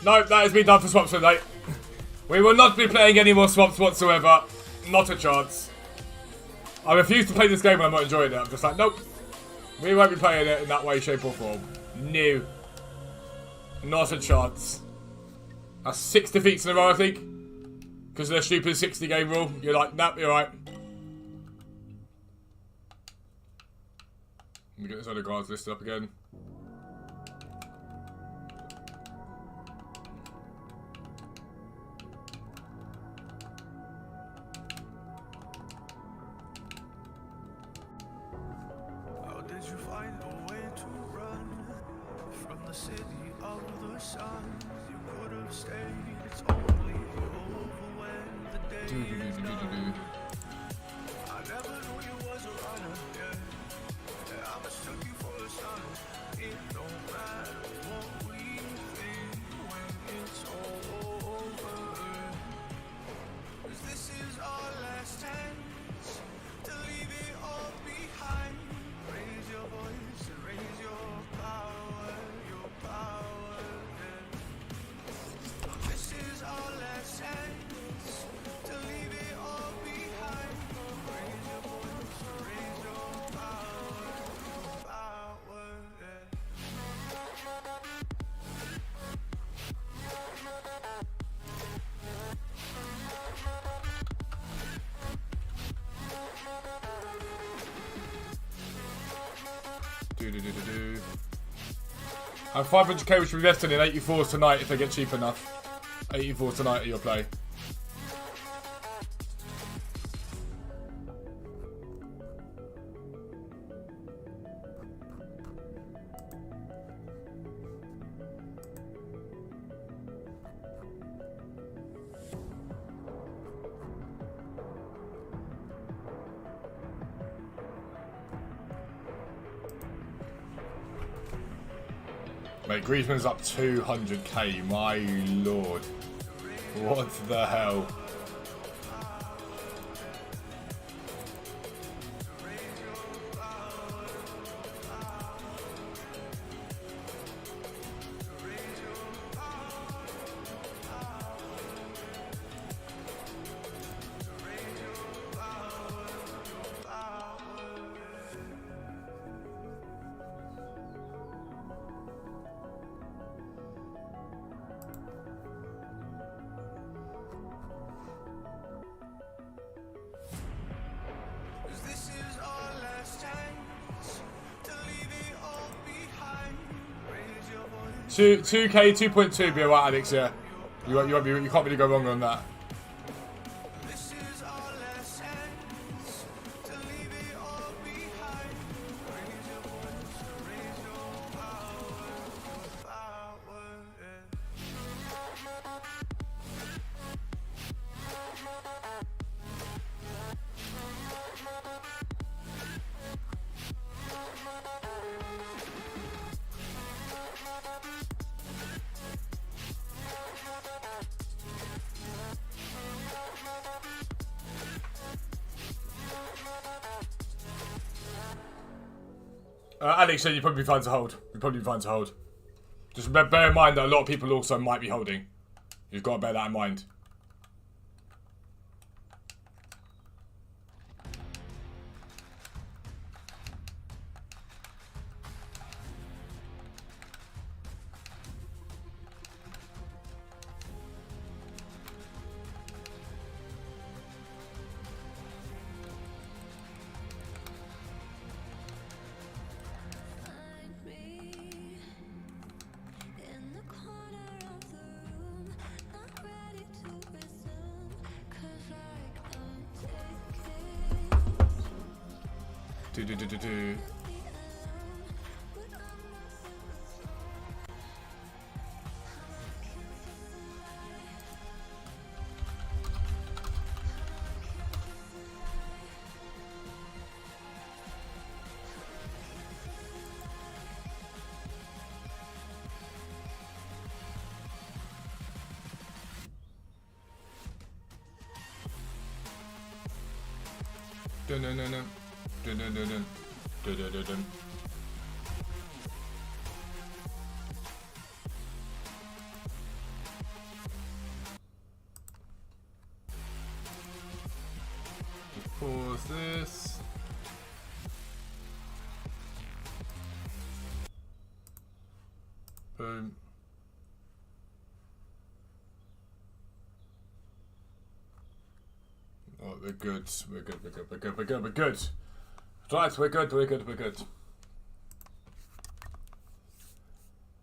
No, that has been done for swaps tonight. We will not be playing any more swaps whatsoever. Not a chance. I refuse to play this game when I'm not enjoying it. I'm just like, nope. We won't be playing it in that way, shape or form. No. Not a chance. That's 6 defeats in a row, I think. Because of their stupid 60 game rule. You're like, nope, you're right. Let me get this other guards listed up again. And 500k which will be invested in 84s tonight if they get cheap enough. 84s tonight at your play. Mate, Griezmann's up 200k, my lord. What the hell? Two 2k, 2.2 be alright, Alex. Yeah, you can't really go wrong on that. Alex said you'd probably be fine to hold. You'd probably be fine to hold. Just bear in mind that a lot of people also might be holding. You've got to bear that in mind. Do. Pause this. Boom. Oh, we're good. We're good. Right, we're good.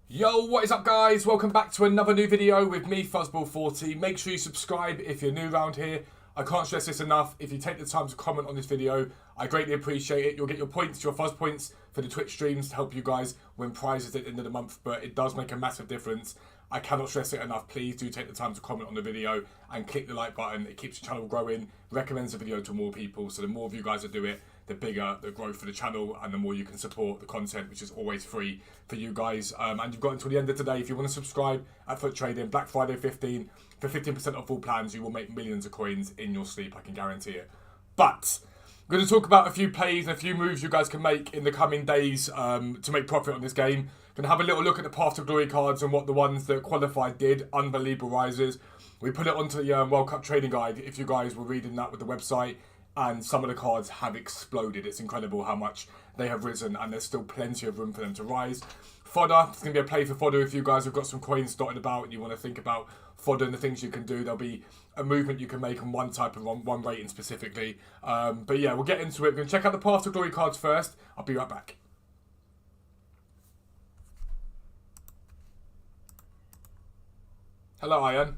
Yo, what is up, guys? Welcome back to another new video with me, FUZZBALL40. Make sure you subscribe if you're new around here. I can't stress this enough. If you take the time to comment on this video, I greatly appreciate it. You'll get your points, your Fuzz points for the Twitch streams to help you guys win prizes at the end of the month, but it does make a massive difference. I cannot stress it enough. Please do take the time to comment on the video and click the like button. It keeps the channel growing, recommends the video to more people. So the more of you guys that do it, the bigger the growth for the channel and the more you can support the content, which is always free for you guys. And you've got until the end of today. If you want to subscribe at Foot Trading, Black Friday 15, for 15% off all plans, you will make millions of coins in your sleep. I can guarantee it. But I'm going to talk about a few plays and a few moves you guys can make in the coming days to make profit on this game. Going to have a little look at the Path to Glory cards and what the ones that qualified did. Unbelievable rises. We put it onto the World Cup trading guide if you guys were reading that with the website. And some of the cards have exploded. It's incredible how much they have risen, and there's still plenty of room for them to rise. Fodder, it's going to be a play for fodder if you guys have got some coins dotted about and you want to think about fodder and the things you can do. There'll be a movement you can make on one type of one rating specifically. But yeah, we'll get into it. We're going to check out the Path to Glory cards first. I'll be right back. Hello, Ian.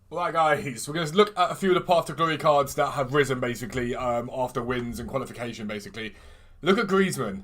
Right, guys, we're going to look at a few of the Path to Glory cards that have risen, basically, after wins and qualification, basically. Look at Griezmann.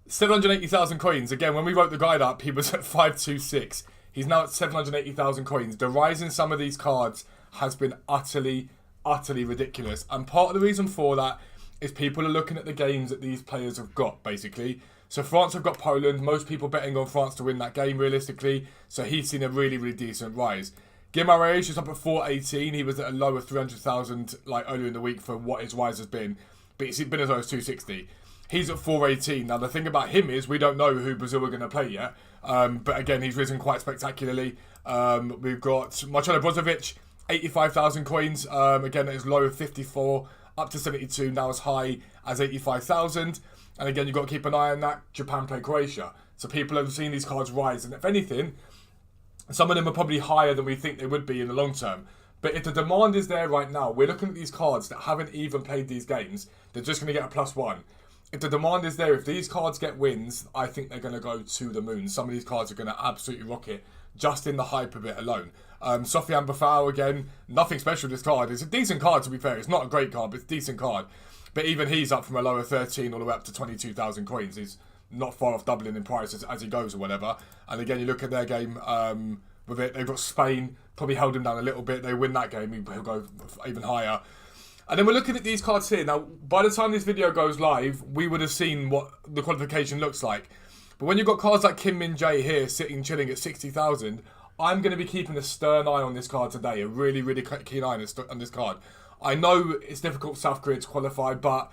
780,000 coins. Again, when we wrote the guide up, he was at 526. He's now at 780,000 coins. The rise in some of these cards has been utterly ridiculous. And part of the reason for that is people are looking at the games that these players have got, basically. So France have got Poland. Most people betting on France to win that game, realistically. So he's seen a really decent rise. Guimaraes is up at 418. He was at a low of 300,000 like earlier in the week for what his rise has been. But it's been as low as 260. He's at 418. Now, the thing about him is we don't know who Brazil are going to play yet. But again, he's risen quite spectacularly. We've got Marcelo Brozovic, 85,000 coins. Again, at his low of 54, up to 72, now as high as 85,000. And again, you've got to keep an eye on that. Japan play Croatia. So people have seen these cards rise. And if anything, some of them are probably higher than we think they would be in the long term. But if the demand is there right now, we're looking at these cards that haven't even played these games. They're just going to get a +1. If the demand is there, if these cards get wins, I think they're going to go to the moon. Some of these cards are going to absolutely rocket just in the hype of it alone. Sofiane Boufal, again, nothing special this card. It's a decent card, to be fair. It's not a great card, but it's a decent card. But even he's up from a low of 13 all the way up to 22,000 coins. He's not far off doubling in price as he goes or whatever. And again, you look at their game with it. They've got Spain, probably held him down a little bit. They win that game, he'll go even higher. And then we're looking at these cards here. Now, by the time this video goes live, we would have seen what the qualification looks like. But when you've got cards like Kim Min-jae here, sitting, chilling at 60,000, I'm going to be keeping a stern eye on this card today. A really keen eye on this card. I know it's difficult for South Korea to qualify, but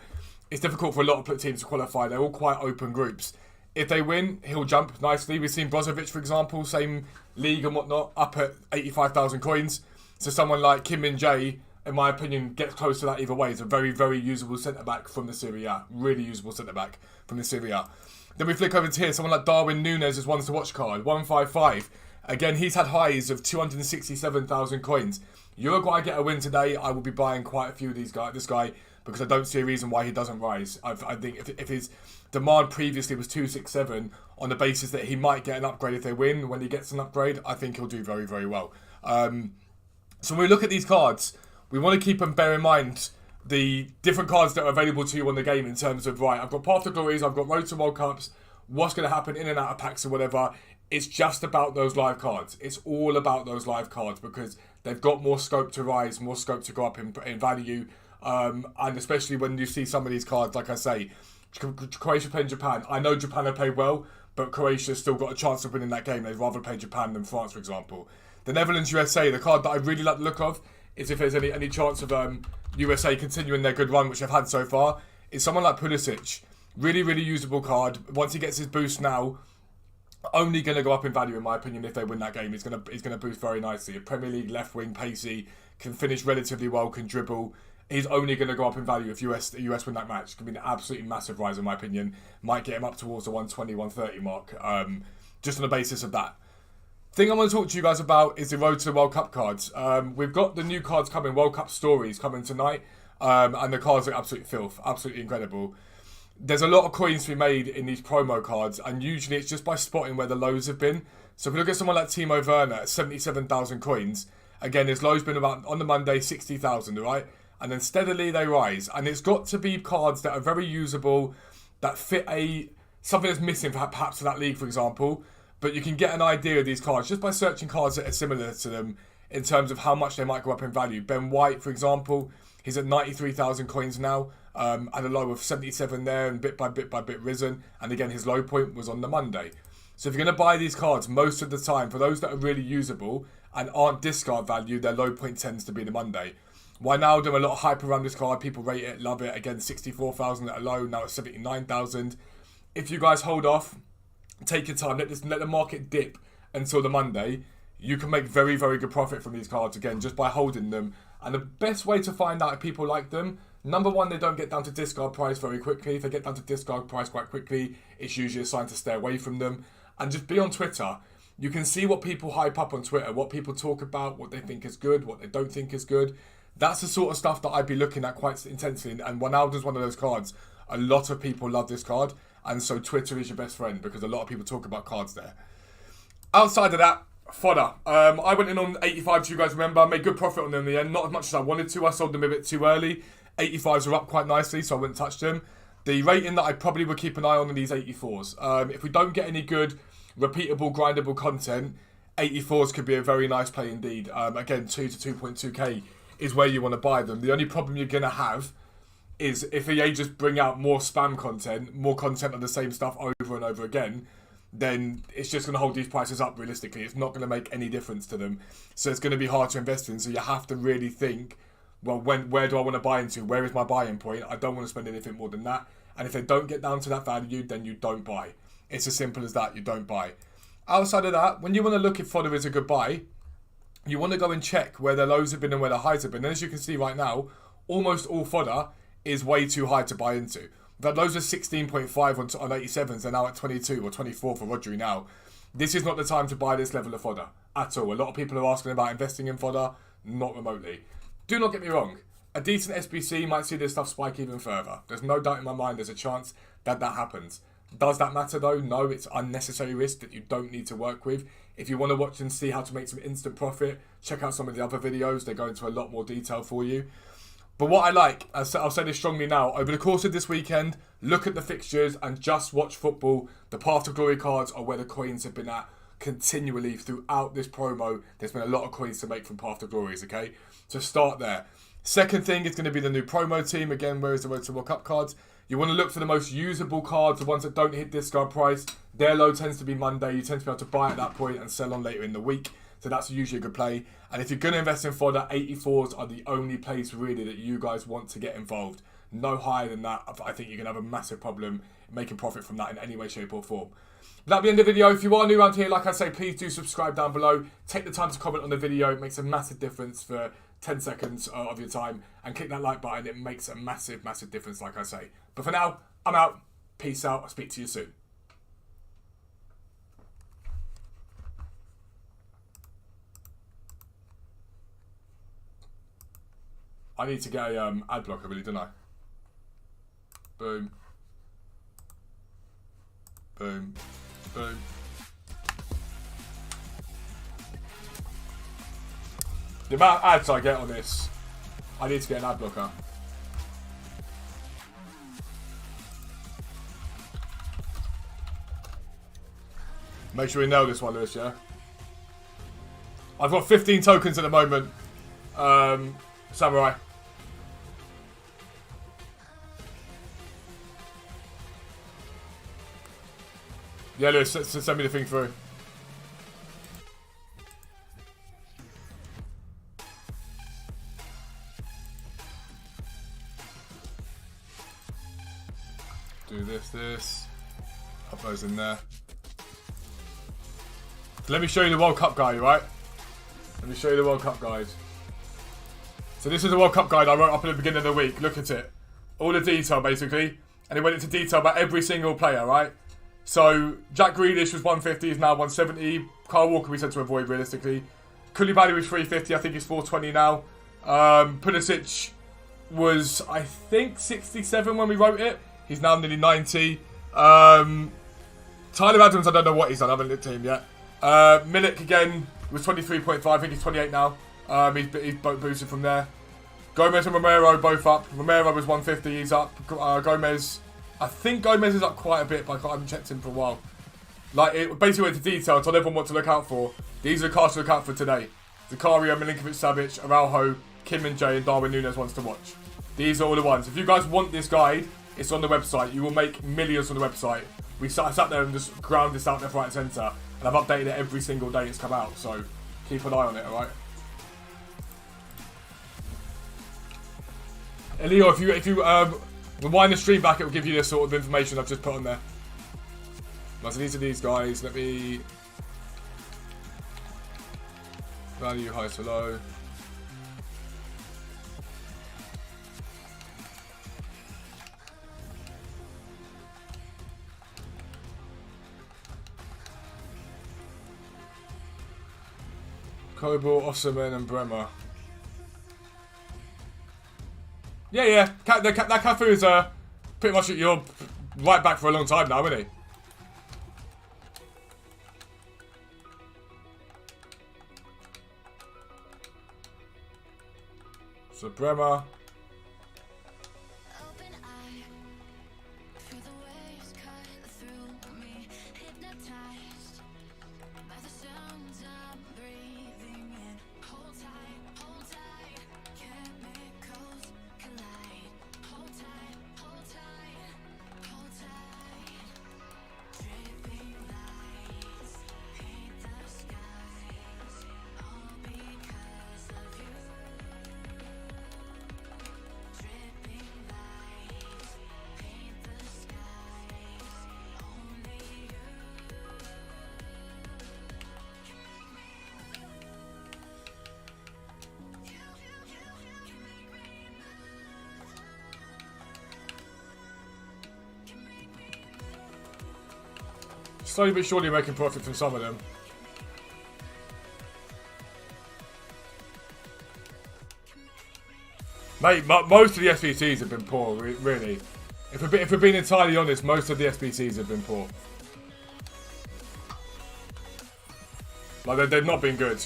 it's difficult for a lot of teams to qualify. They're all quite open groups. If they win, he'll jump nicely. We've seen Brozovic, for example, same league and whatnot, up at 85,000 coins. So someone like Kim Min-jae, in my opinion, gets close to that either way. He's a very usable centre-back from the Serie A. Really usable centre-back from the Serie A. Then we flick over to here. Someone like Darwin Núñez is ones to watch card. 155. Again, he's had highs of 267,000 coins. Uruguay get a win today. I will be buying quite a few of this guy. because I don't see a reason why he doesn't rise. I think if his demand previously was 267 on the basis that he might get an upgrade if they win, when he gets an upgrade, I think he'll do very, very well. So when we look at these cards, we want to keep and bear in mind the different cards that are available to you on the game in terms of, right, I've got Path to Glories, I've got Road to World Cups, what's going to happen in and out of packs or whatever. It's just about those live cards. It's all about those live cards because they've got more scope to rise, more scope to go up in value. And especially when you see some of these cards, like I say, Croatia playing Japan. I know Japan have played well, but Croatia's still got a chance of winning that game. They'd rather play Japan than France, for example. The Netherlands USA, the card that I really like the look of, is if there's any chance of USA continuing their good run, which they've had so far, is someone like Pulisic. Really, really usable card. Once he gets his boost now, only going to go up in value, in my opinion, if they win that game. He's going to boost very nicely. A Premier League left wing, pacey, can finish relatively well, can dribble. He's only going to go up in value if US win that match. It's going to be an absolutely massive rise, in my opinion. Might get him up towards the 120, 130 mark, just on the basis of that. Thing I want to talk to you guys about is the Road to the World Cup cards. We've got the new cards coming, World Cup stories coming tonight, and the cards are absolute filth, absolutely incredible. There's a lot of coins to be made in these promo cards, and usually it's just by spotting where the lows have been. So if we look at someone like Timo Werner at 77,000 coins, again, his low's been about, on the Monday, 60,000, right? And then steadily they rise. And it's got to be cards that are very usable, that fit something that's missing perhaps for that league, for example. But you can get an idea of these cards just by searching cards that are similar to them in terms of how much they might go up in value. Ben White, for example, he's at 93,000 coins now, at a low of 77 there, and bit by bit risen. And again, his low point was on the Monday. So if you're going to buy these cards, most of the time, for those that are really usable and aren't discard value, their low point tends to be the Monday. Wijnaldum, a lot of hype around this card. People rate it, love it. Again, 64,000 at a low, now at 79,000. If you guys hold off, take your time, let the market dip until the Monday, you can make very, very good profit from these cards, again, just by holding them. And the best way to find out if people like them, number one, they don't get down to discard price very quickly. If they get down to discard price quite quickly, it's usually a sign to stay away from them. And just be on Twitter. You can see what people hype up on Twitter, what people talk about, what they think is good, what they don't think is good. That's the sort of stuff that I'd be looking at quite intensely. And Wijnaldum's one of those cards. A lot of people love this card. And so Twitter is your best friend because a lot of people talk about cards there. Outside of that, fodder. I went in on 85, you guys remember. I made good profit on them in the end. Not as much as I wanted to. I sold them a bit too early. 85s are up quite nicely, so I wouldn't touch them. The rating that I probably would keep an eye on are these 84s. If we don't get any good, repeatable, grindable content, 84s could be a very nice play indeed. Again, 2 to 2.2k is where you want to buy them. The only problem you're going to have is if EA just bring out more spam content, more content of the same stuff over and over again, then it's just going to hold these prices up realistically. It's not going to make any difference to them. So it's going to be hard to invest in. So you have to really think, well, where do I want to buy into? Where is my buying point? I don't want to spend anything more than that. And if they don't get down to that value, then you don't buy. It's as simple as that. You don't buy. Outside of that, when you want to look if fodder is a good buy, you want to go and check where their lows have been and where their highs have been. And as you can see right now, almost all fodder is way too high to buy into. We've had lows of 16.5 on 87s. They're now at 22 or 24 for Rodri now. This is not the time to buy this level of fodder at all. A lot of people are asking about investing in fodder. Not remotely. Do not get me wrong. A decent SBC might see this stuff spike even further. There's no doubt in my mind there's a chance that happens. Does that matter though? No, it's unnecessary risk that you don't need to work with. If you want to watch and see how to make some instant profit, check out some of the other videos. They go into a lot more detail for you. But what I like, I'll say this strongly now, over the course of this weekend, look at the fixtures and just watch football. The Path to Glory cards are where the coins have been at continually throughout this promo. There's been a lot of coins to make from Path to Glories, okay? So start there. Second thing is going to be the new promo team. Again, where is the Road to World Cup cards? You want to look for the most usable cards, the ones that don't hit discard price. Their low tends to be Monday. You tend to be able to buy at that point and sell on later in the week. So that's usually a good play. And if you're going to invest in fodder, 84s are the only place really that you guys want to get involved. No higher than that. I think you're going to have a massive problem making profit from that in any way, shape or form. That'll be the end of the video. If you are new around here, like I say, please do subscribe down below. Take the time to comment on the video. It makes a massive difference for 10 seconds of your time. And click that like button. It makes a massive, massive difference, like I say. But for now, I'm out. Peace out. I'll speak to you soon. I need to get a ad blocker, really, don't I? Boom. Boom. Boom. The amount of ads I get on this, I need to get an ad blocker. Make sure we nail this one, Lewis, yeah? I've got 15 tokens at the moment. Samurai. Yeah, Lewis, send me the thing through. Do this. Pop those in there. So let me show you the World Cup guide, right? Let me show you the World Cup guide. So this is the World Cup guide I wrote up at the beginning of the week. Look at it. All the detail, basically. And it went into detail about every single player, right? So, Jack Grealish was 150, is now 170. Kyle Walker we said to avoid, realistically. Koulibaly was 350, I think he's 420 now. Pulisic was, I think, 67 when we wrote it. He's now nearly 90. Tyler Adams, I don't know what he's done. I haven't looked at him yet. Milik, again, was 23.5. I think he's 28 now. He's boosted from there. Gomez and Romero both up. Romero was 150, he's up. Gomez, I think Gomez is up quite a bit, but I haven't checked him for a while. Like, it basically went to detail, told everyone what to look out for. These are the cards to look out for today. Zakaria, Milinkovic-Savic, Araujo, Kim and Jay, and Darwin Núñez ones to watch. These are all the ones. If you guys want this guide, it's on the website. You will make millions on the website. I sat there and just ground this out left, right, and centre. And I've updated it every single day it's come out. So keep an eye on it, alright? Elio, if you rewind the stream back, it will give you this sort of information I've just put on there. So these are these guys. Let me value high to low. Kobo, Osserman and Bremer. Yeah. That Cafu is pretty much at your right back for a long time now, isn't he? So Bremer. Slowly but surely making profit from some of them. Mate, most of the SBCs have been poor, really. If we're being entirely honest, most of the SBCs have been poor. Like, they've not been good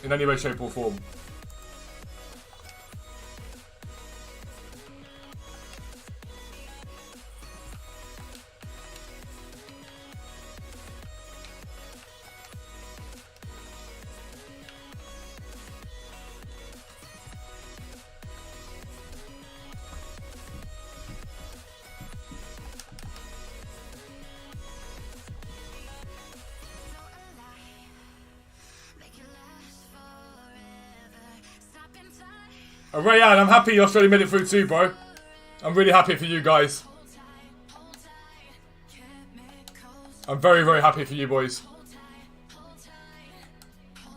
in any way, shape or form. Rayan, I'm happy you Australia made it through too, bro. I'm really happy for you guys. I'm very, very happy for you boys.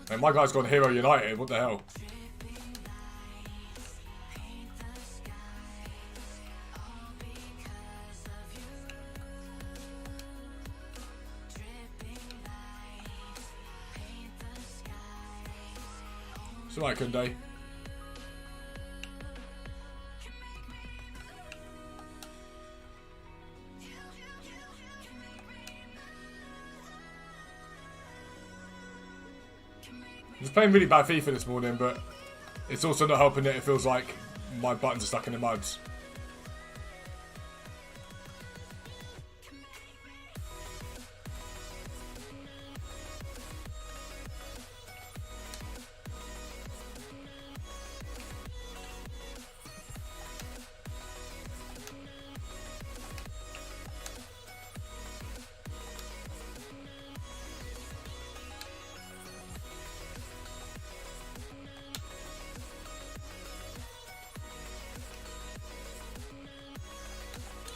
And my guy's gone Hero United. What the hell? It's alright, Kunde. just playing really bad FIFA this morning, but it's also not helping that it feels like my buttons are stuck in the mud.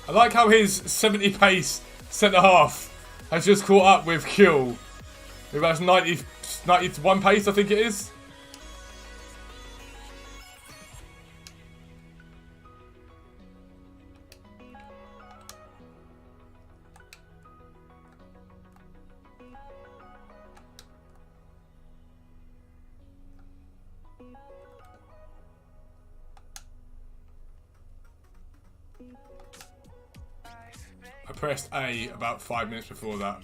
I like how his 70 pace centre half has just caught up with Kuhl, who has 91 pace, I think it is. I pressed A about 5 minutes before that.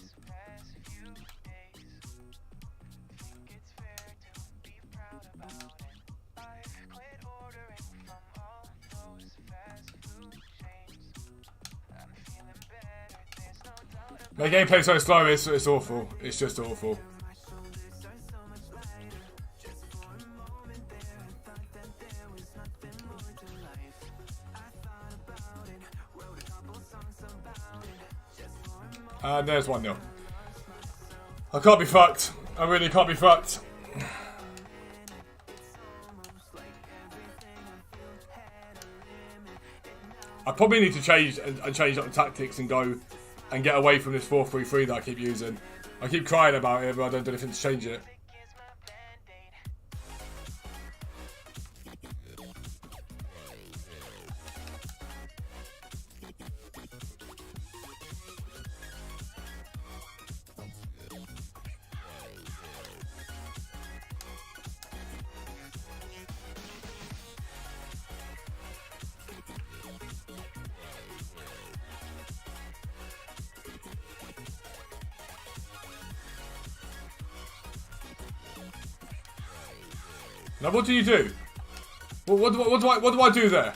The gameplay's so slow, it's awful. It's just awful. And there's 1-0. I can't be fucked. I really can't be fucked. I probably need to change up the tactics and go and get away from this 4-3-3 that I keep using. I keep crying about it, but I don't do anything to change it. Now what do you do? What do I do there?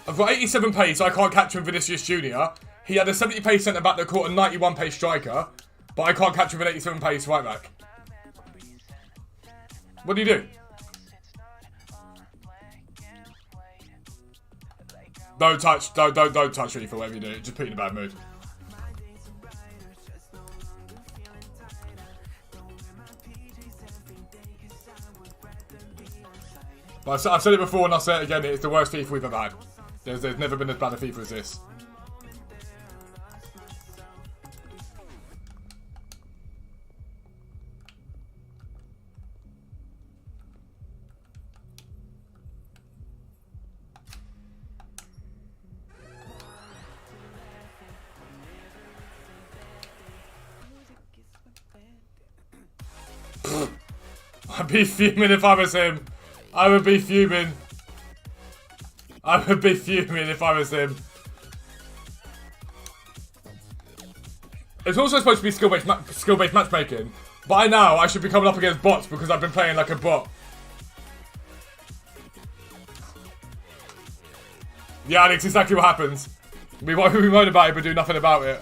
I've got 87 pace, I can't catch him Vinicius Jr. He had a 70 pace centre back that caught a 91 pace striker, but I can't catch him with 87 pace right back. What do you do? Don't touch really for whatever you do. Just put you in a bad mood. But I've said it before and I'll say it again, it's the worst FIFA we've ever had. There's never been as bad a FIFA as this. I'd be fuming if I was him. I would be fuming. I would be fuming if I was him. It's also supposed to be skill-based matchmaking. By now, I should be coming up against bots because I've been playing like a bot. Yeah, Alex, exactly what happens. We moan about it but do nothing about it.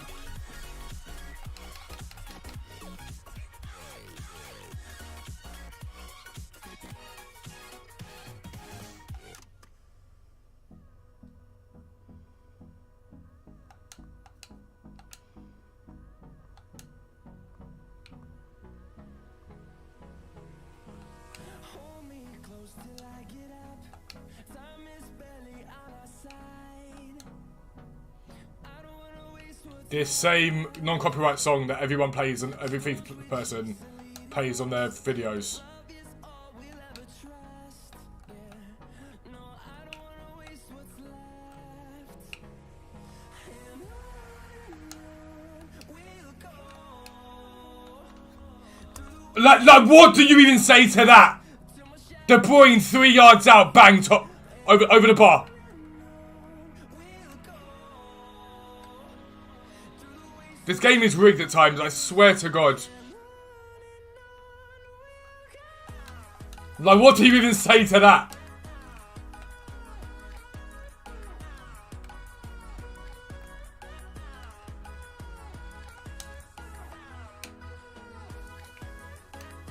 This same non-copyright song that everyone plays and every FIFA person plays on their videos. Like what do you even say to that? De Bruyne 3 yards out, bang, top over the bar. This game is rigged at times, I swear to God. Like, what do you even say to that?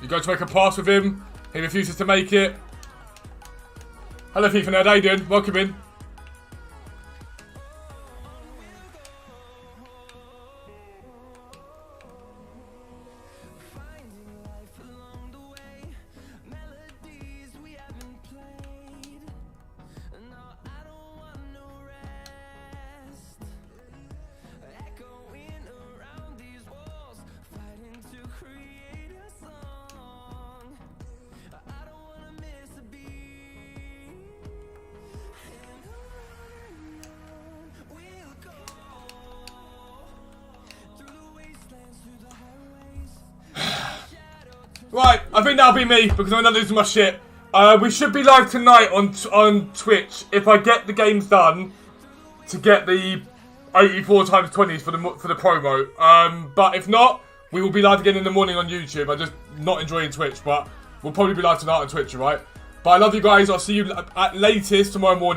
You go to make a pass with him. He refuses to make it. Hello, FIFA Nerd. How you doing? Welcome in. Right, I think that'll be me because I'm not losing my shit. We should be live tonight on Twitch if I get the games done to get the 84 times 20s for the promo. But if not, we will be live again in the morning on YouTube. I'm just not enjoying Twitch, but we'll probably be live tonight on Twitch, right? But I love you guys. I'll see you at latest tomorrow morning.